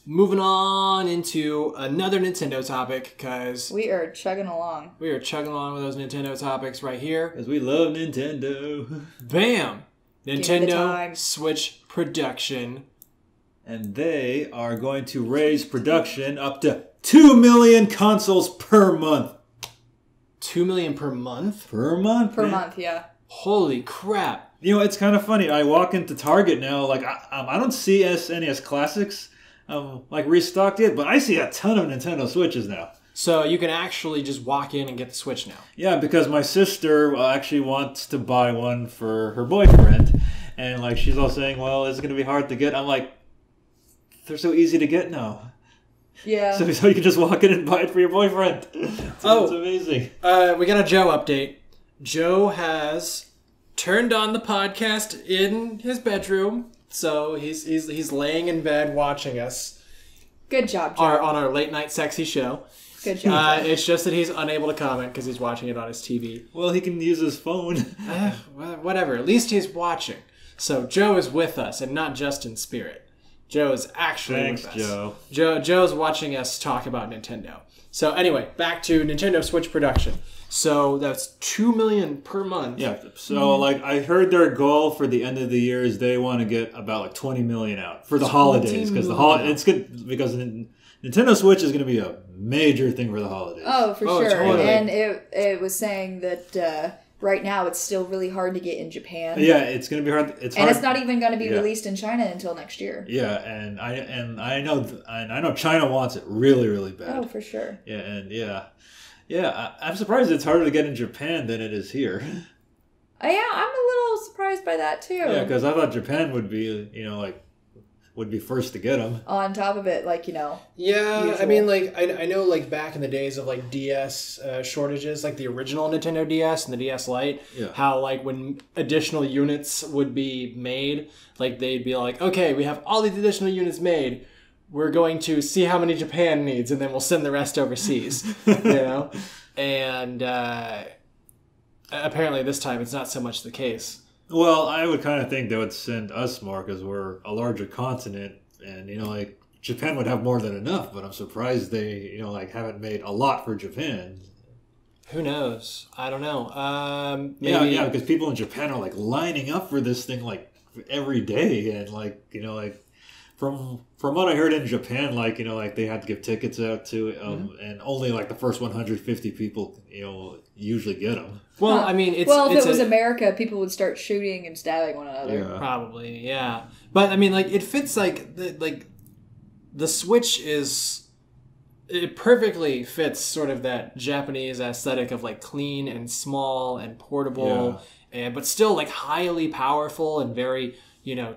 moving on into another Nintendo topic, because we are chugging along. We are chugging along with those Nintendo topics right here. Because we love Nintendo. Bam! Nintendo Switch production. And they are going to raise production up to 2 million consoles per month. 2 million per month? Per month, Per month, yeah. Holy crap. It's kind of funny. I walk into Target now, like, I don't see SNES Classics, restocked yet, but I see a ton of Nintendo Switches now. So you can actually just walk in and get the Switch now? Yeah, because my sister actually wants to buy one for her boyfriend. And, she's all saying, well, it's going to be hard to get. I'm like, they're so easy to get now. Yeah. So you can just walk in and buy it for your boyfriend. It's amazing. We got a Joe update. Joe has turned on the podcast in his bedroom, so he's laying in bed watching us. Good job, Joe. On our late night sexy show. Good job. It's just that he's unable to comment because he's watching it on his TV. Well, he can use his phone. Whatever. At least he's watching. So Joe is with us, and not just in spirit. Joe is actually with us. Joe's watching us talk about Nintendo. So anyway, back to Nintendo Switch production. So that's 2 million per month. Yeah. So I heard their goal for the end of the year is they want to get about 20 million out for the holidays because it's good because Nintendo Switch is going to be a major thing for the holidays. Oh, for sure. Totally. And it was saying that right now it's still really hard to get in Japan. Yeah, it's going to be hard. It's not even going to be released in China until next year. Yeah, and I know China wants it really, really bad. Oh, for sure. Yeah, I'm surprised it's harder to get in Japan than it is here. Yeah, I'm a little surprised by that too. Yeah, because I thought Japan would be, would be first to get them. On top of it, Yeah, usual. I mean, I know, back in the days of, DS shortages, the original Nintendo DS and the DS Lite, how, when additional units would be made, they'd be like, okay, we have all these additional units made. We're going to see how many Japan needs, and then we'll send the rest overseas, And apparently this time it's not so much the case. Well, I would kind of think they would send us more because we're a larger continent, and Japan would have more than enough. But I'm surprised they haven't made a lot for Japan. Who knows? I don't know. Maybe. Yeah, because people in Japan are lining up for this thing every day, and From what I heard in Japan, like they had to give tickets out to, and only like the first 150 people, usually get them. Well, I mean, if it was America, people would start shooting and stabbing one another. Yeah. Probably, yeah. But I mean, like, it fits the Switch it perfectly fits sort of that Japanese aesthetic of like clean and small and portable, but still like highly powerful and very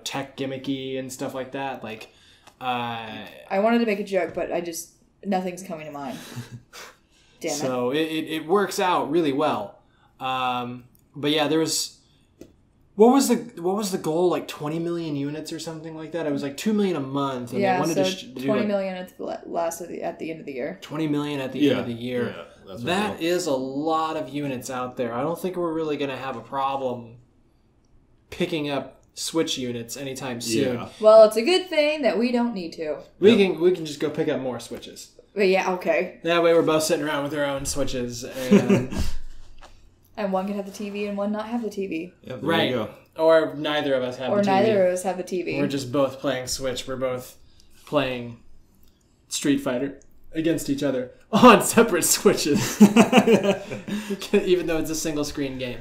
tech gimmicky and stuff like that. Like, I wanted to make a joke, but nothing's coming to mind. Damn it. So it works out really well. But yeah, there was. What was the goal? Like 20 million units or something like that. It was like 2 million a month. And they wanted to do 20 million at the end of the year. 20 million at the end of the year. Yeah, that is a lot of units out there. I don't think we're really going to have a problem picking up Switch units anytime soon. Yeah. Well, it's a good thing that we don't need to. We can just go pick up more Switches. But yeah, okay. That way we're both sitting around with our own Switches. And, and one can have the TV and one not have the TV. Yep, right. You go. Or neither of us have the TV. Or neither of us have the TV. We're just both playing Switch. We're both playing Street Fighter against each other on separate Switches. Even though it's a single screen game.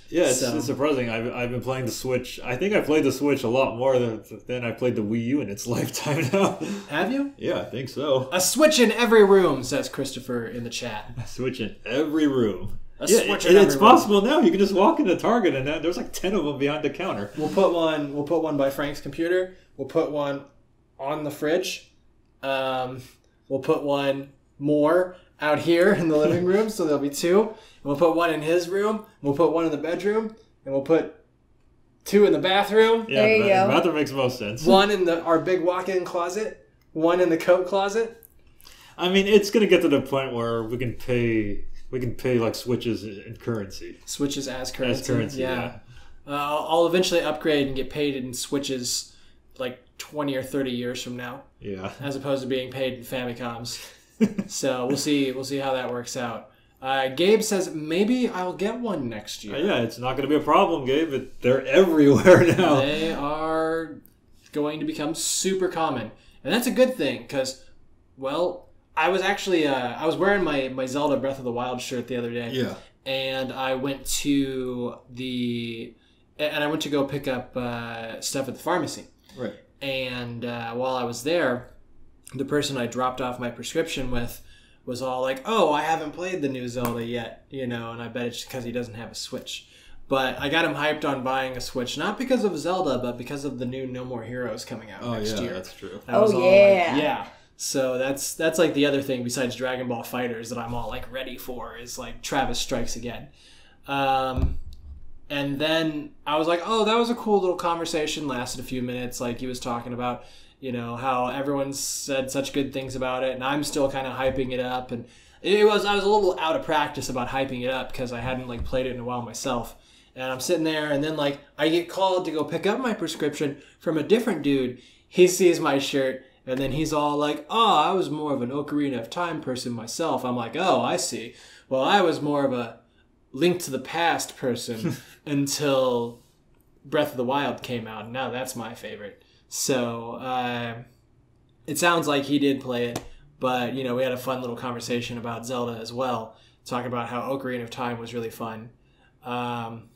Yeah, it's surprising. I've been playing the Switch. I think I played the Switch a lot more than I played the Wii U in its lifetime now. Have you? Yeah, I think so. A Switch in every room, says Christopher in the chat. A Switch in every room. Switch in and every it's room. Possible now. You can just walk into Target and there's like 10 of them behind the counter. We'll put one by Frank's computer. We'll put one on the fridge. We'll put one more out here in the living room, so there'll be 2. And we'll put one in his room. We'll put one in the bedroom, and we'll put 2 in the bathroom. Yeah, there you go. The bathroom makes most sense. One in our big walk-in closet. One in the coat closet. I mean, it's gonna get to the point where we can pay like Switches in currency. Switches as currency. As currency, yeah. I'll eventually upgrade and get paid in Switches like 20 or 30 years from now. Yeah. As opposed to being paid in Famicoms. So we'll see how that works out. Gabe says maybe I'll get one next year. Yeah, it's not going to be a problem, Gabe. They're everywhere now. They are going to become super common, and that's a good thing because, well, I was actually I was wearing my Zelda Breath of the Wild shirt the other day. Yeah. And I went to go pick up stuff at the pharmacy. Right. And while I was there, the person I dropped off my prescription with was all like, "Oh, I haven't played the new Zelda yet," and I bet it's because he doesn't have a Switch. But I got him hyped on buying a Switch, not because of Zelda, but because of the new No More Heroes coming out next year. That's true. I was all like, yeah. So that's like the other thing besides Dragon Ball FighterZ that I'm all like ready for is like Travis Strikes Again. And then I was like, oh, that was a cool little conversation. Lasted a few minutes. Like he was talking about, how everyone said such good things about it, and I'm still kind of hyping it up. And I was a little out of practice about hyping it up because I hadn't like played it in a while myself. And I'm sitting there, and then like I get called to go pick up my prescription from a different dude. He sees my shirt, and then he's all like, "Oh, I was more of an Ocarina of Time person myself." I'm like, "Oh, I see. Well, I was more of a Link to the Past person until Breath of the Wild came out, and now that's my favorite." So it sounds like he did play it, but we had a fun little conversation about Zelda as well, talking about how Ocarina of Time was really fun.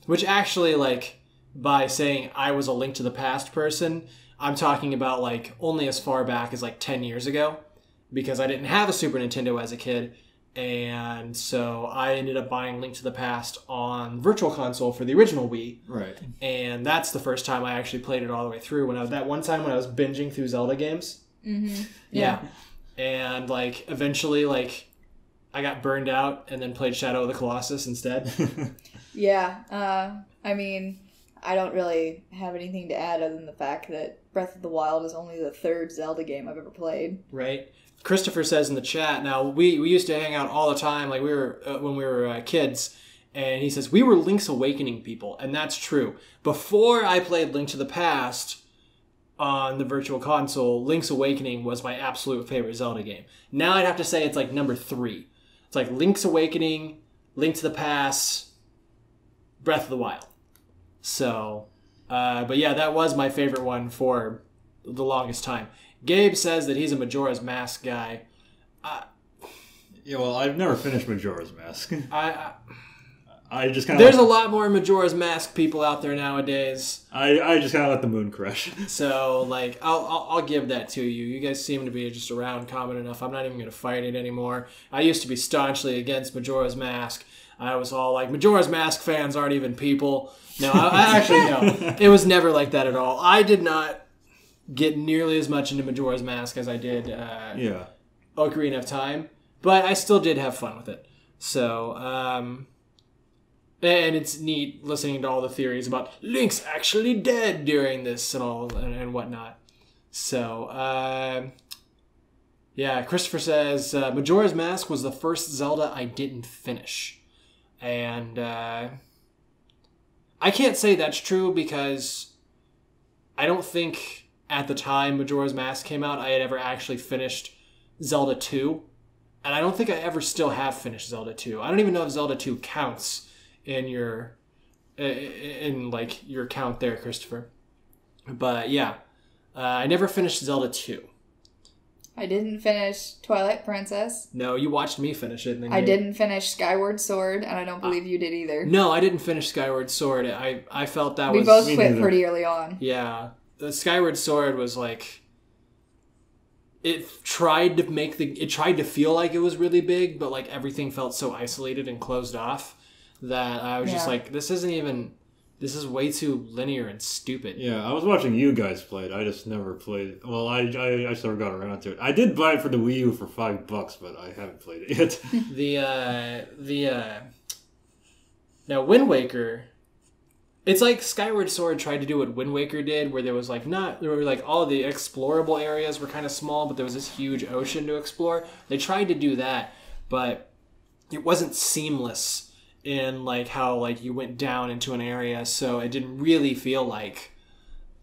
Which actually, like, by saying I was a Link to the Past person, I'm talking about like only as far back as like 10 years ago, because I didn't have a Super Nintendo as a kid. And so I ended up buying Link to the Past on Virtual Console for the original Wii. Right. And that's the first time I actually played it all the way through. That one time when I was binging through Zelda games. Mm-hmm. Yeah. And like eventually like I got burned out and then played Shadow of the Colossus instead. Yeah. I mean, I don't really have anything to add other than the fact that Breath of the Wild is only the 3rd Zelda game I've ever played. Right. Christopher says in the chat, now we used to hang out all the time, like we were when we were kids, and he says we were Link's Awakening people, and that's true. Before I played Link to the Past on the Virtual Console, Link's Awakening was my absolute favorite Zelda game. Now I'd have to say it's like number 3. It's like Link's Awakening, Link to the Past, Breath of the Wild. So, but yeah, that was my favorite one for the longest time. Gabe says that he's a Majora's Mask guy. Yeah, well, I've never finished Majora's Mask. I just kind of... There's a lot more Majora's Mask people out there nowadays. I just kind of let the moon crash. So, like, I'll give that to you. You guys seem to be just around common enough. I'm not even going to fight it anymore. I used to be staunchly against Majora's Mask. I was all like, Majora's Mask fans aren't even people. No, I actually, no. It was never like that at all. I did not get nearly as much into Majora's Mask as I did Ocarina of Time. But I still did have fun with it. So, and it's neat listening to all the theories about Link's actually dead during this and all and whatnot. So, yeah, Christopher says, Majora's Mask was the first Zelda I didn't finish. And I can't say that's true because I don't think at the time Majora's Mask came out I had ever actually finished Zelda 2. And I don't think I ever still have finished Zelda 2. I don't even know if Zelda 2 counts in your count there, Christopher. But yeah, I never finished Zelda 2. I didn't finish Twilight Princess. No, you watched me finish it. And then I didn't finish Skyward Sword, and I don't believe you did either. No, I didn't finish Skyward Sword. I felt that we was... both quit pretty early on. Yeah. The Skyward Sword was like... It tried to feel like it was really big, but like everything felt so isolated and closed off that I was just like, this is way too linear and stupid. Yeah, I was watching you guys play it. I just never played it. Well, I just never got around to it. I did buy it for the Wii U for $5, but I haven't played it yet. Now Wind Waker, it's like Skyward Sword tried to do what Wind Waker did, where there were all the explorable areas were kind of small, but there was this huge ocean to explore. They tried to do that, but it wasn't seamless in like how like you went down into an area, so it didn't really feel like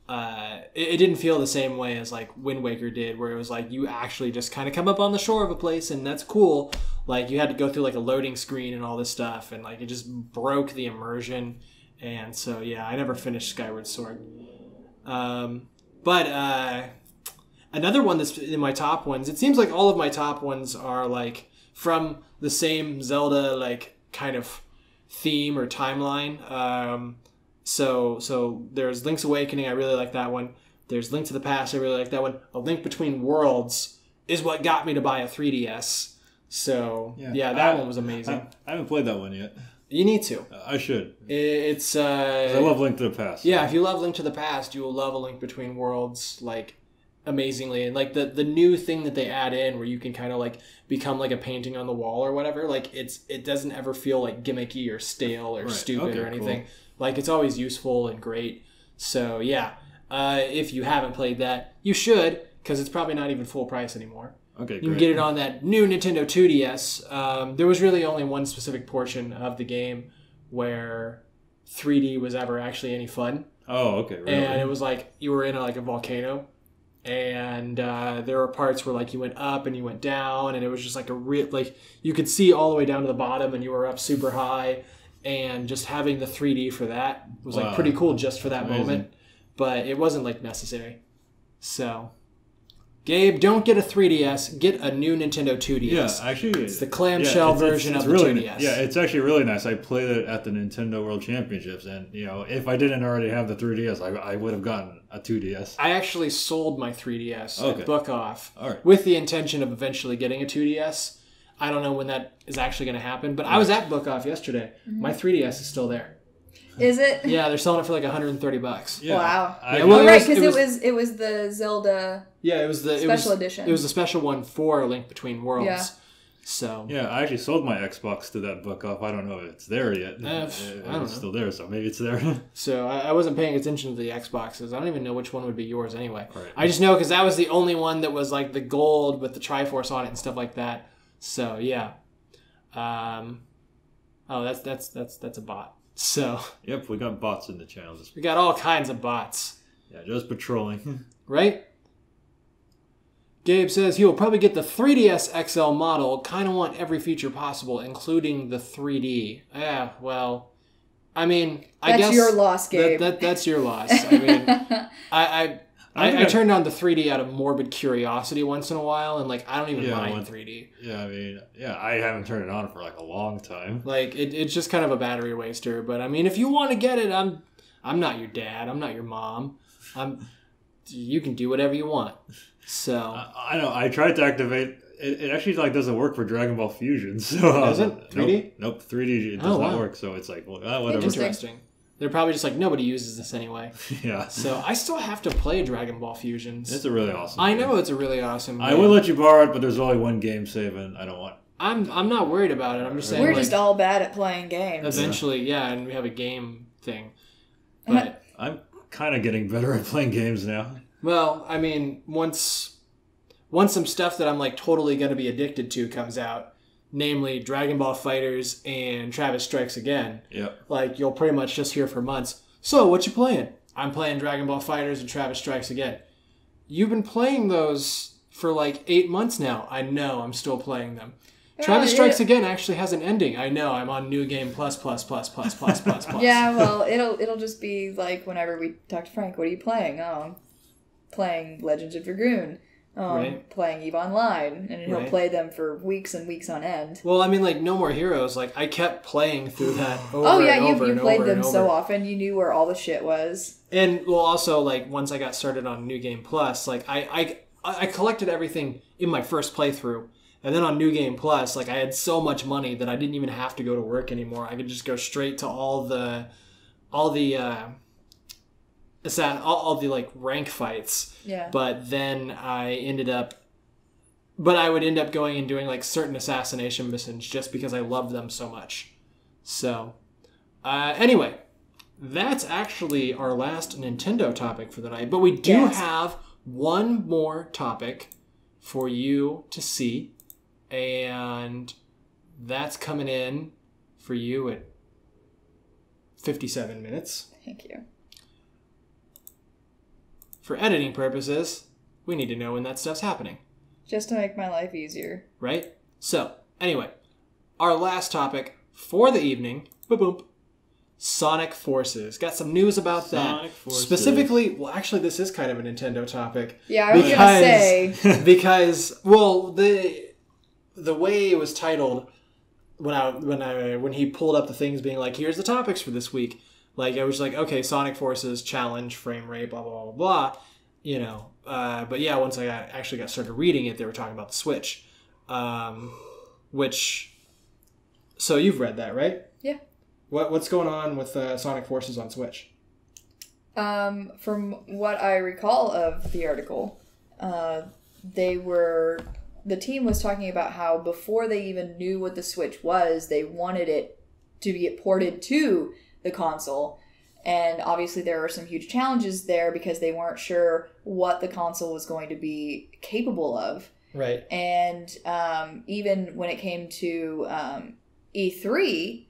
it didn't feel the same way as like Wind Waker did, where it was like you actually just kind of come up on the shore of a place and that's cool. Like you had to go through like a loading screen and all this stuff, and like it just broke the immersion. And so yeah, I never finished Skyward Sword. But another one that's in my top ones, it seems like all of my top ones are like from the same Zelda like kind of theme or timeline. So there's Link's Awakening, I really like that one. There's Link to the Past, I really like that one. A Link Between Worlds is what got me to buy a 3DS. So yeah, that one was amazing. I haven't played that one yet. You need to. I should. It's I love Link to the Past. Yeah, if you love Link to the Past, you will love A Link Between Worlds like amazingly. And like the new thing that they add in where you can kind of like become like a painting on the wall or whatever, like it doesn't ever feel like gimmicky or stale or stupid or anything. Cool. Like it's always useful and great. So yeah, if you haven't played that, you should, because it's probably not even full price anymore. Okay, you can get it on that new Nintendo 2DS. There was really only one specific portion of the game where 3D was ever actually any fun. Oh, okay. Really? And it was like you were in a volcano, and there were parts where like you went up and you went down, and it was just like you could see all the way down to the bottom, and you were up super high, and just having the 3D for that was like pretty cool just for that moment, but it wasn't like necessary. So. Gabe, don't get a 3DS. Get a new Nintendo 2DS. Yeah, actually, it's the clamshell version of the really, 2DS. Yeah, it's actually really nice. I played it at the Nintendo World Championships, and if I didn't already have the 3DS, I would have gotten a 2DS. I actually sold my 3DS at Book Off with the intention of eventually getting a 2DS. I don't know when that is actually going to happen, but I was at Book Off yesterday. Mm-hmm. My 3DS is still there. Is it? Yeah, they're selling it for like $130. Yeah. Wow. Right, because it was the Zelda. Yeah, it was the special edition. It was the special one for A Link Between Worlds. Yeah. So yeah, I actually sold my Xbox to that Book Off. I don't know if it's there yet. I don't know. It's still there, so maybe it's there. So I wasn't paying attention to the Xboxes. I don't even know which one would be yours anyway. Right. I just know because that was the only one that was like the gold with the Triforce on it and stuff like that. So yeah. That's a bot. So yep, we got bots in the channel. We got all kinds of bots. Yeah, just patrolling. Right? Gabe says he will probably get the 3DS XL model. Kind of want every feature possible, including the 3D. Yeah, well, I mean, I guess that's your loss, Gabe. That's your loss. I mean, I turned on the 3D out of morbid curiosity once in a while, and like I don't even mind 3D. Yeah, I mean, I haven't turned it on for like a long time. Like it's just kind of a battery waster. But I mean, if you want to get it, I'm not your dad. I'm not your mom. You can do whatever you want. So I know. I tried to activate. It actually like doesn't work for Dragon Ball Fusion. So doesn't 3D? Nope. 3D does not work. So it's like whatever. Interesting. They're probably just like nobody uses this anyway. Yeah. So I still have to play Dragon Ball Fusions. It's a really awesome. I know it's a really awesome game. I would let you borrow it, but there's only one game save, and I don't want. I'm not worried about it. I'm just saying we're just all bad at playing games. Eventually, and we have a game thing. But I'm kind of getting better at playing games now. Well, I mean, once some stuff that I'm like totally going to be addicted to comes out, namely Dragon Ball FighterZ and Travis Strikes Again. Yep. Like you'll pretty much just hear for months. So, what you playing? I'm playing Dragon Ball FighterZ and Travis Strikes Again. You've been playing those for like 8 months now. I know. I'm still playing them. Travis Strikes Again actually has an ending. I know. I'm on New Game plus. Yeah, well, it'll just be like whenever we talk to Frank, what are you playing? Oh, I'm playing Legends of Dragoon. Oh, I'm playing EVE Online. And he'll play them for weeks and weeks on end. Well, I mean, like, No More Heroes. Like, I kept playing through that over you played them so often. You knew where all the shit was. And, well, also, like, once I got started on New Game Plus, like, I collected everything in my first playthrough. And then on New Game Plus, like, I had so much money that I didn't even have to go to work anymore. I could just go straight to all the like rank fights. Yeah. But then I would end up going and doing like certain assassination missions just because I loved them so much. So, anyway, that's actually our last Nintendo topic for the night. But we do have one more topic for you to see. And that's coming in for you at 57 minutes. Thank you. For editing purposes, we need to know when that stuff's happening. Just to make my life easier. Right? So, anyway, our last topic for the evening, boom, Sonic Forces. Got some news about that. Specifically, well, actually, this is kind of a Nintendo topic. Yeah, I was going to say. Because, well, the way it was titled when he pulled up the things being like, here's the topics for this week. Like, I was like, okay, Sonic Forces, challenge, frame rate, blah, blah, blah, blah, you know. But yeah, once I actually got started reading it, they were talking about the Switch. So you've read that, right? Yeah. What's going on with Sonic Forces on Switch? From what I recall of the article, the team was talking about how before they even knew what the Switch was, they wanted it to get ported to the console. And obviously there were some huge challenges there because they weren't sure what the console was going to be capable of. Right. And even when it came to E3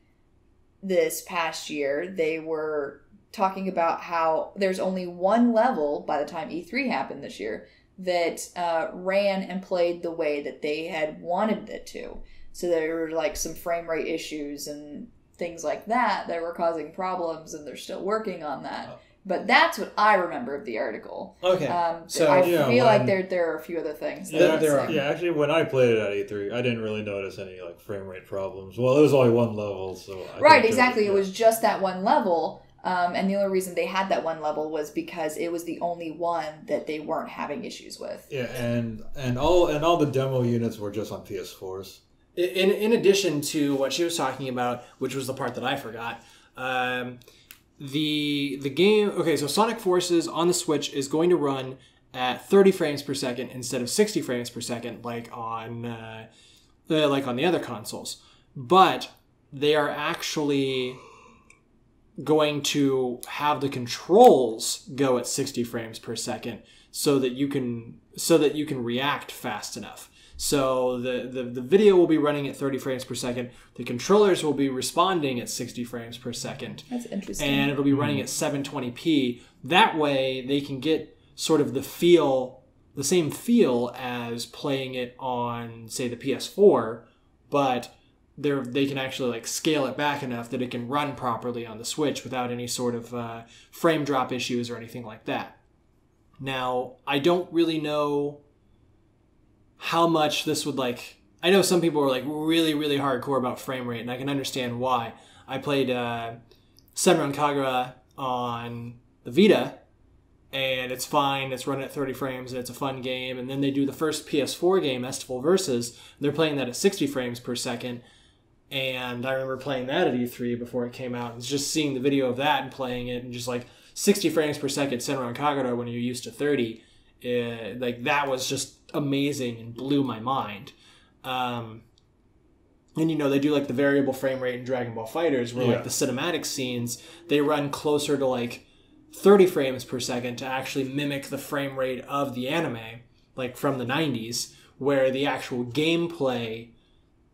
this past year, they were talking about how there's only one level by the time E3 happened this year that ran and played the way that they had wanted it to. So there were like some frame rate issues and things like that were causing problems, and they're still working on that. But that's what I remember of the article. Okay. So I feel like there are a few other things. There are. Yeah, actually, when I played it at E3, I didn't really notice any like frame rate problems. Well, it was only one level, so right, exactly. It was just that one level, and the only reason they had that one level was because it was the only one that they weren't having issues with. Yeah, and all the demo units were just on PS4s. In addition to what she was talking about, which was the part that I forgot, the game. Okay, so Sonic Forces on the Switch is going to run at 30 frames per second instead of 60 frames per second, like on the other consoles. But they are actually going to have the controls go at 60 frames per second so that you can react fast enough. So the video will be running at 30 frames per second. The controllers will be responding at 60 frames per second. That's interesting. And it'll be running at 720p. That way they can get sort of the same feel as playing it on, say, the PS4, but they can actually like scale it back enough that it can run properly on the Switch without any sort of frame drop issues or anything like that. Now, I don't really know how much this would like... I know some people are like really, really hardcore about frame rate, and I can understand why. I played Senran Kagura on the Vita, and it's fine. It's running at 30 frames, and it's a fun game. And then they do the first PS4 game, Estival Versus. They're playing that at 60 frames per second. And I remember playing that at E3 before it came out. And just seeing the video of that and playing it, and just like 60 frames per second Senran Kagura when you're used to 30. Like that was just amazing and blew my mind. And you know, they do like the variable frame rate in Dragon Ball FighterZ where like the cinematic scenes, they run closer to like 30 frames per second to actually mimic the frame rate of the anime, like from the 90s, where the actual gameplay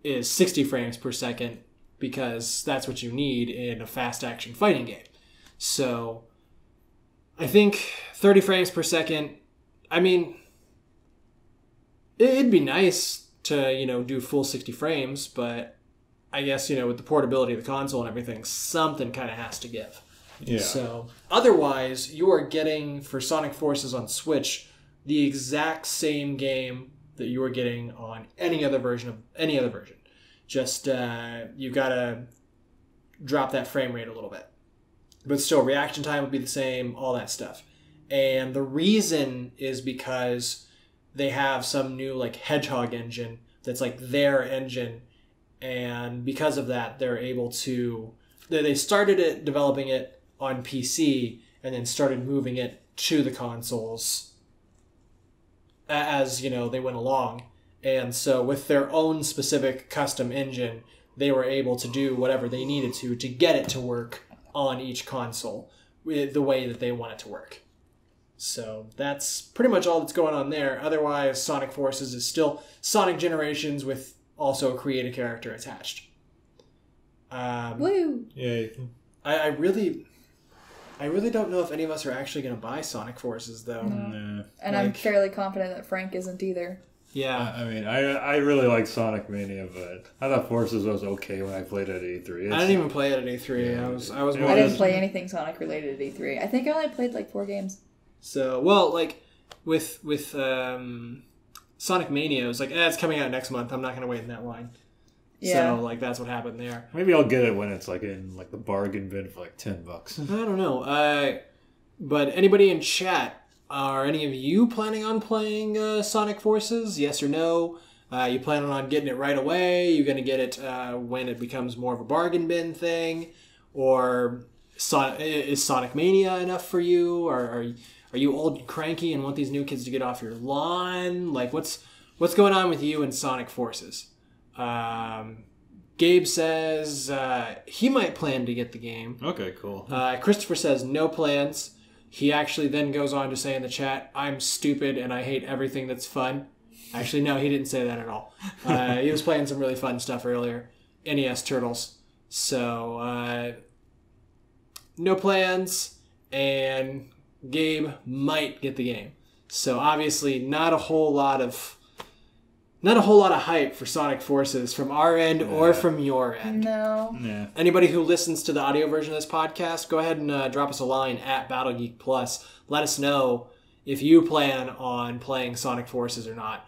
is 60 frames per second because that's what you need in a fast action fighting game. So I think 30 frames per second, I mean, it'd be nice to, you know, do full 60 frames, but I guess, you know, with the portability of the console and everything, something kind of has to give. Yeah. So otherwise, you are getting, for Sonic Forces on Switch, the exact same game that you are getting on any other version. Just, you gotta drop that frame rate a little bit. But still, reaction time would be the same, all that stuff. And the reason is because they have some new like Hedgehog engine that's like their engine, and because of that they're able to, they started it developing it on PC and then started moving it to the consoles as, you know, they went along. And so with their own specific custom engine, they were able to do whatever they needed to get it to work on each console the way that they want it to work. So that's pretty much all that's going on there. Otherwise, Sonic Forces is still Sonic Generations with also a creative character attached. Woo! Yay. I really don't know if any of us are actually going to buy Sonic Forces, though. No. And I'm fairly confident that Frank isn't either. Yeah. I mean, I really like Sonic Mania, but I thought Forces was okay when I played at E3. I didn't even play it at E3. Yeah. I was more I didn't play anything Sonic related at E3. I think I only played like 4 games. So, well, like, with Sonic Mania, it was like, it's coming out next month. I'm not going to wait in that line. Yeah. So, like, that's what happened there. Maybe I'll get it when it's like in like the bargain bin for like $10. I don't know. But anybody in chat, are any of you planning on playing Sonic Forces? Yes or no? You planning on getting it right away? You going to get it when it becomes more of a bargain bin thing? Or is Sonic Mania enough for you? Or are you old and cranky and want these new kids to get off your lawn? Like, what's going on with you and Sonic Forces? Gabe says he might plan to get the game. Okay, cool. Christopher says no plans. He actually then goes on to say in the chat, I'm stupid and I hate everything that's fun. Actually, no, he didn't say that at all. He was playing some really fun stuff earlier. NES Turtles. So, no plans, and Gabe might get the game. So obviously not a whole lot of hype for Sonic Forces from our end or from your end. No. Yeah. Anybody who listens to the audio version of this podcast, go ahead and drop us a line at BattleGeek Plus. Let us know if you plan on playing Sonic Forces or not.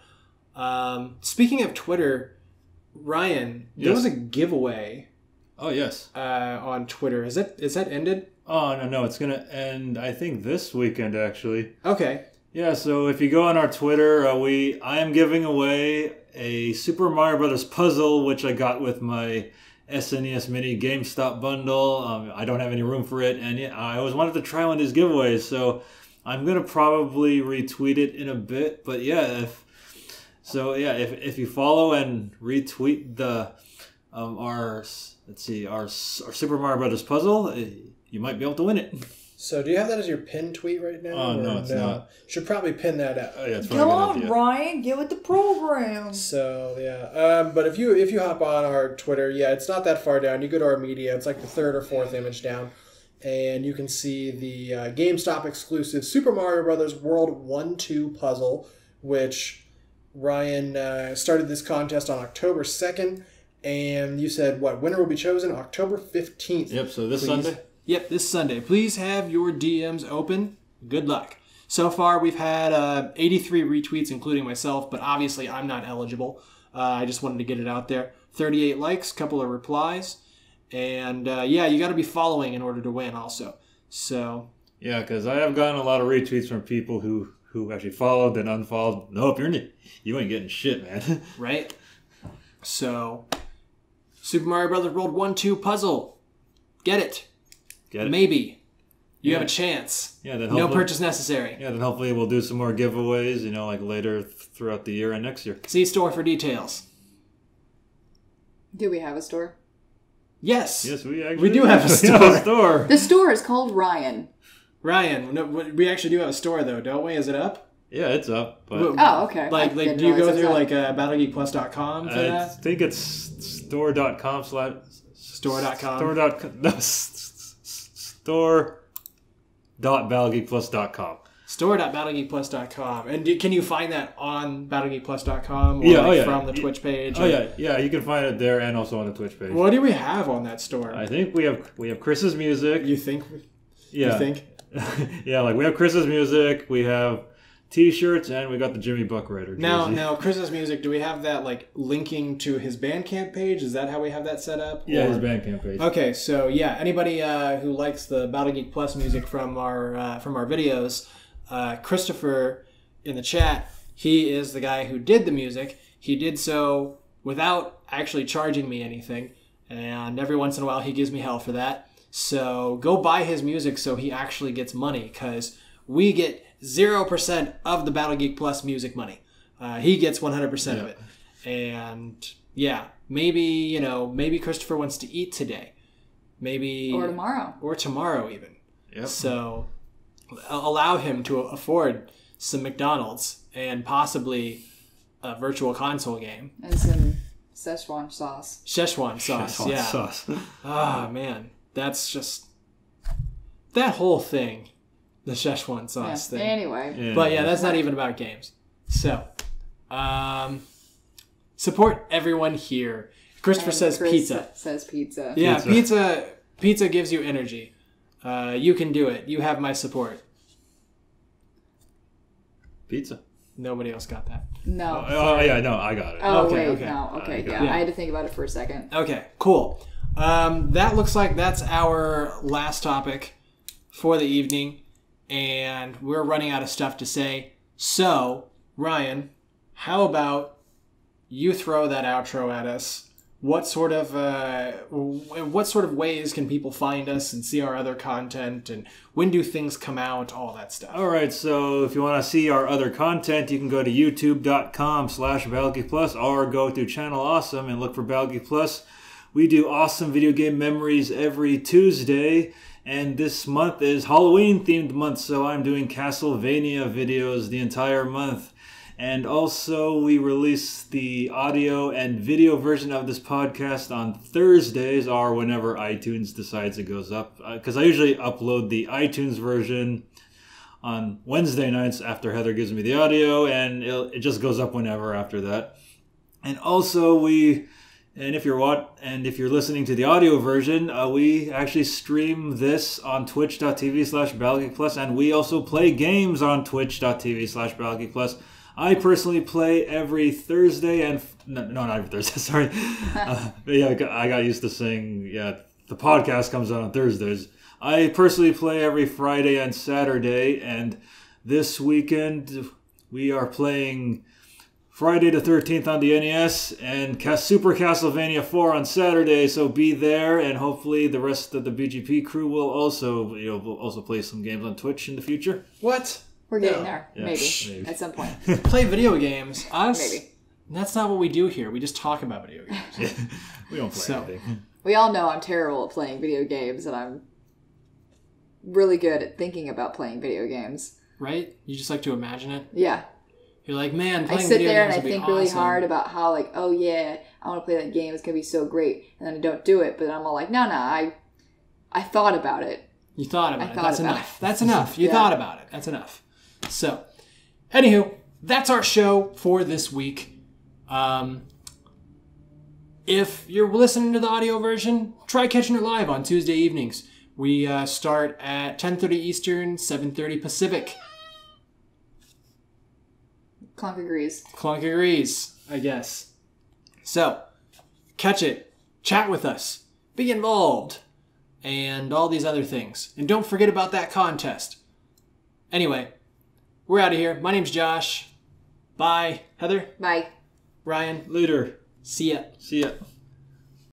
Speaking of Twitter, Ryan, there was a giveaway. Oh, yes. On Twitter. Is that ended? Oh, no, it's going to end, I think, this weekend, actually. Okay. Yeah, so if you go on our Twitter, I am giving away a Super Mario Brothers puzzle, which I got with my SNES Mini GameStop bundle. I don't have any room for it, and yeah, I always wanted to try one of these giveaways, so I'm going to probably retweet it in a bit. But yeah, if you follow and retweet the our Super Mario Brothers puzzle, you might be able to win it. So do you have that as your pinned tweet right now? Oh, no, it's not. Should probably pin that up. Oh, yeah, it's Come on, Ryan, get with the program. So, yeah. But if you hop on our Twitter, yeah, it's not that far down. You go to our media. It's like the 3rd or 4th image down. And you can see the GameStop exclusive Super Mario Brothers World 1-2 puzzle, which Ryan started this contest on October 2nd. And you said, winner will be chosen October 15th. Yep, so this Sunday? Yep, this Sunday. Please have your DMs open. Good luck. So far, we've had 83 retweets, including myself, but obviously I'm not eligible. I just wanted to get it out there. 38 likes, couple of replies, and yeah, you got to be following in order to win also. So Yeah, because I have gotten a lot of retweets from people who actually followed and unfollowed. Nope, you ain't getting shit, man. right? So Super Mario Brothers World 1-2 puzzle. Get it. Get it? Maybe. You have a chance. Yeah, then no purchase necessary. Yeah, then hopefully we'll do some more giveaways, like later throughout the year and next year. See store for details. Do we have a store? Yes. Yes, we do have a store. The store is called Ryan. Ryan, no, we actually do have a store though, don't we? Is it up? Yeah, it's up. But Oh, okay. Like do you go through like BattleGeekPlus.com for that? I think it's store.com/. Store.com. Store.battlegeekplus.com. Store.battlegeekplus.com. And can you find that on battlegeekplus.com or from the Twitch page? Yeah, you can find it there and also on the Twitch page. What do we have on that store? I think we have Chris's music. You think? Yeah. You think? Yeah, like we have Chris's music, we have T-shirts, and we got the Jimmy Buckwriter jersey. Now, Chris's music, do we have that like linking to his Bandcamp page? Is that how we have that set up? Yeah, his Bandcamp page. Okay, so yeah, anybody who likes the Battle Geek Plus music from our videos, Christopher in the chat, he is the guy who did the music. He did so without actually charging me anything, and every once in a while he gives me hell for that. So go buy his music so he actually gets money, because we get 0% of the Battle Geek Plus music money. He gets 100% of it. And yeah, maybe Christopher wants to eat today. Maybe Or tomorrow. Or tomorrow even. Yep. So allow him to afford some McDonald's and possibly a virtual console game. And some Szechuan sauce. Szechuan sauce, yeah. Sauce. Ah, man. That's just... That whole thing. The Szechuan sauce thing. Anyway. Yeah. But yeah, that's not even about games. So, support everyone here. Christopher says Chris pizza. Says pizza. Yeah, pizza gives you energy. You can do it. You have my support. Pizza. Nobody else got that. No. Oh yeah, no, I got it. Oh, Okay, wait, okay. no. Okay, Yeah. yeah. I had to think about it for a second. Okay, cool. That looks like that's our last topic for the evening, and we're running out of stuff to say. So, Ryan, how about you throw that outro at us? What sort of ways can people find us and see our other content, and when do things come out, all that stuff? All right, so if you want to see our other content, you can go to youtube.com/BattleGeekPlus or go to Channel Awesome and look for BattleGeek Plus. We do awesome video game memories every Tuesday, and this month is Halloween-themed month, so I'm doing Castlevania videos the entire month. And also, we release the audio and video version of this podcast on Thursdays or whenever iTunes decides it goes up. Because I usually upload the iTunes version on Wednesday nights after Heather gives me the audio, and it just goes up whenever after that. And also, if you're listening to the audio version, we actually stream this on twitch.tv/BattleGeekPlus, and we also play games on twitch.tv/BattleGeekPlus. I personally play every Thursday and... No, not every Thursday, sorry. But yeah, I got used to saying, the podcast comes out on Thursdays. I personally play every Friday and Saturday, and this weekend we are playing Friday the 13th on the NES and Super Castlevania 4 on Saturday, so be there, and hopefully the rest of the BGP crew will also play some games on Twitch in the future. What? We're getting there. Yeah, Maybe. At some point. Play video games. Us? Maybe. That's not what we do here. We just talk about video games. We don't play anything. We all know I'm terrible at playing video games, and I'm really good at thinking about playing video games. Right? You just like to imagine it? Yeah. You're like, man, I playing sit video there and games I would be think really awesome. hard about how, like, oh yeah, I want to play that game. It's going to be so great. And then I don't do it. But then I'm all like, no, I thought about it. You thought about it. thought That's about enough. That's enough. You Yeah. thought about it. That's enough. So, anywho, that's our show for this week. If you're listening to the audio version, try catching it live on Tuesday evenings. We start at 10:30 Eastern, 7:30 Pacific. Clunk agrees. Clunk agrees, I guess. So, catch it. Chat with us. Be involved. And all these other things. And don't forget about that contest. Anyway, we're out of here. My name's Josh. Bye. Heather? Bye. Ryan? Later. See ya. See ya.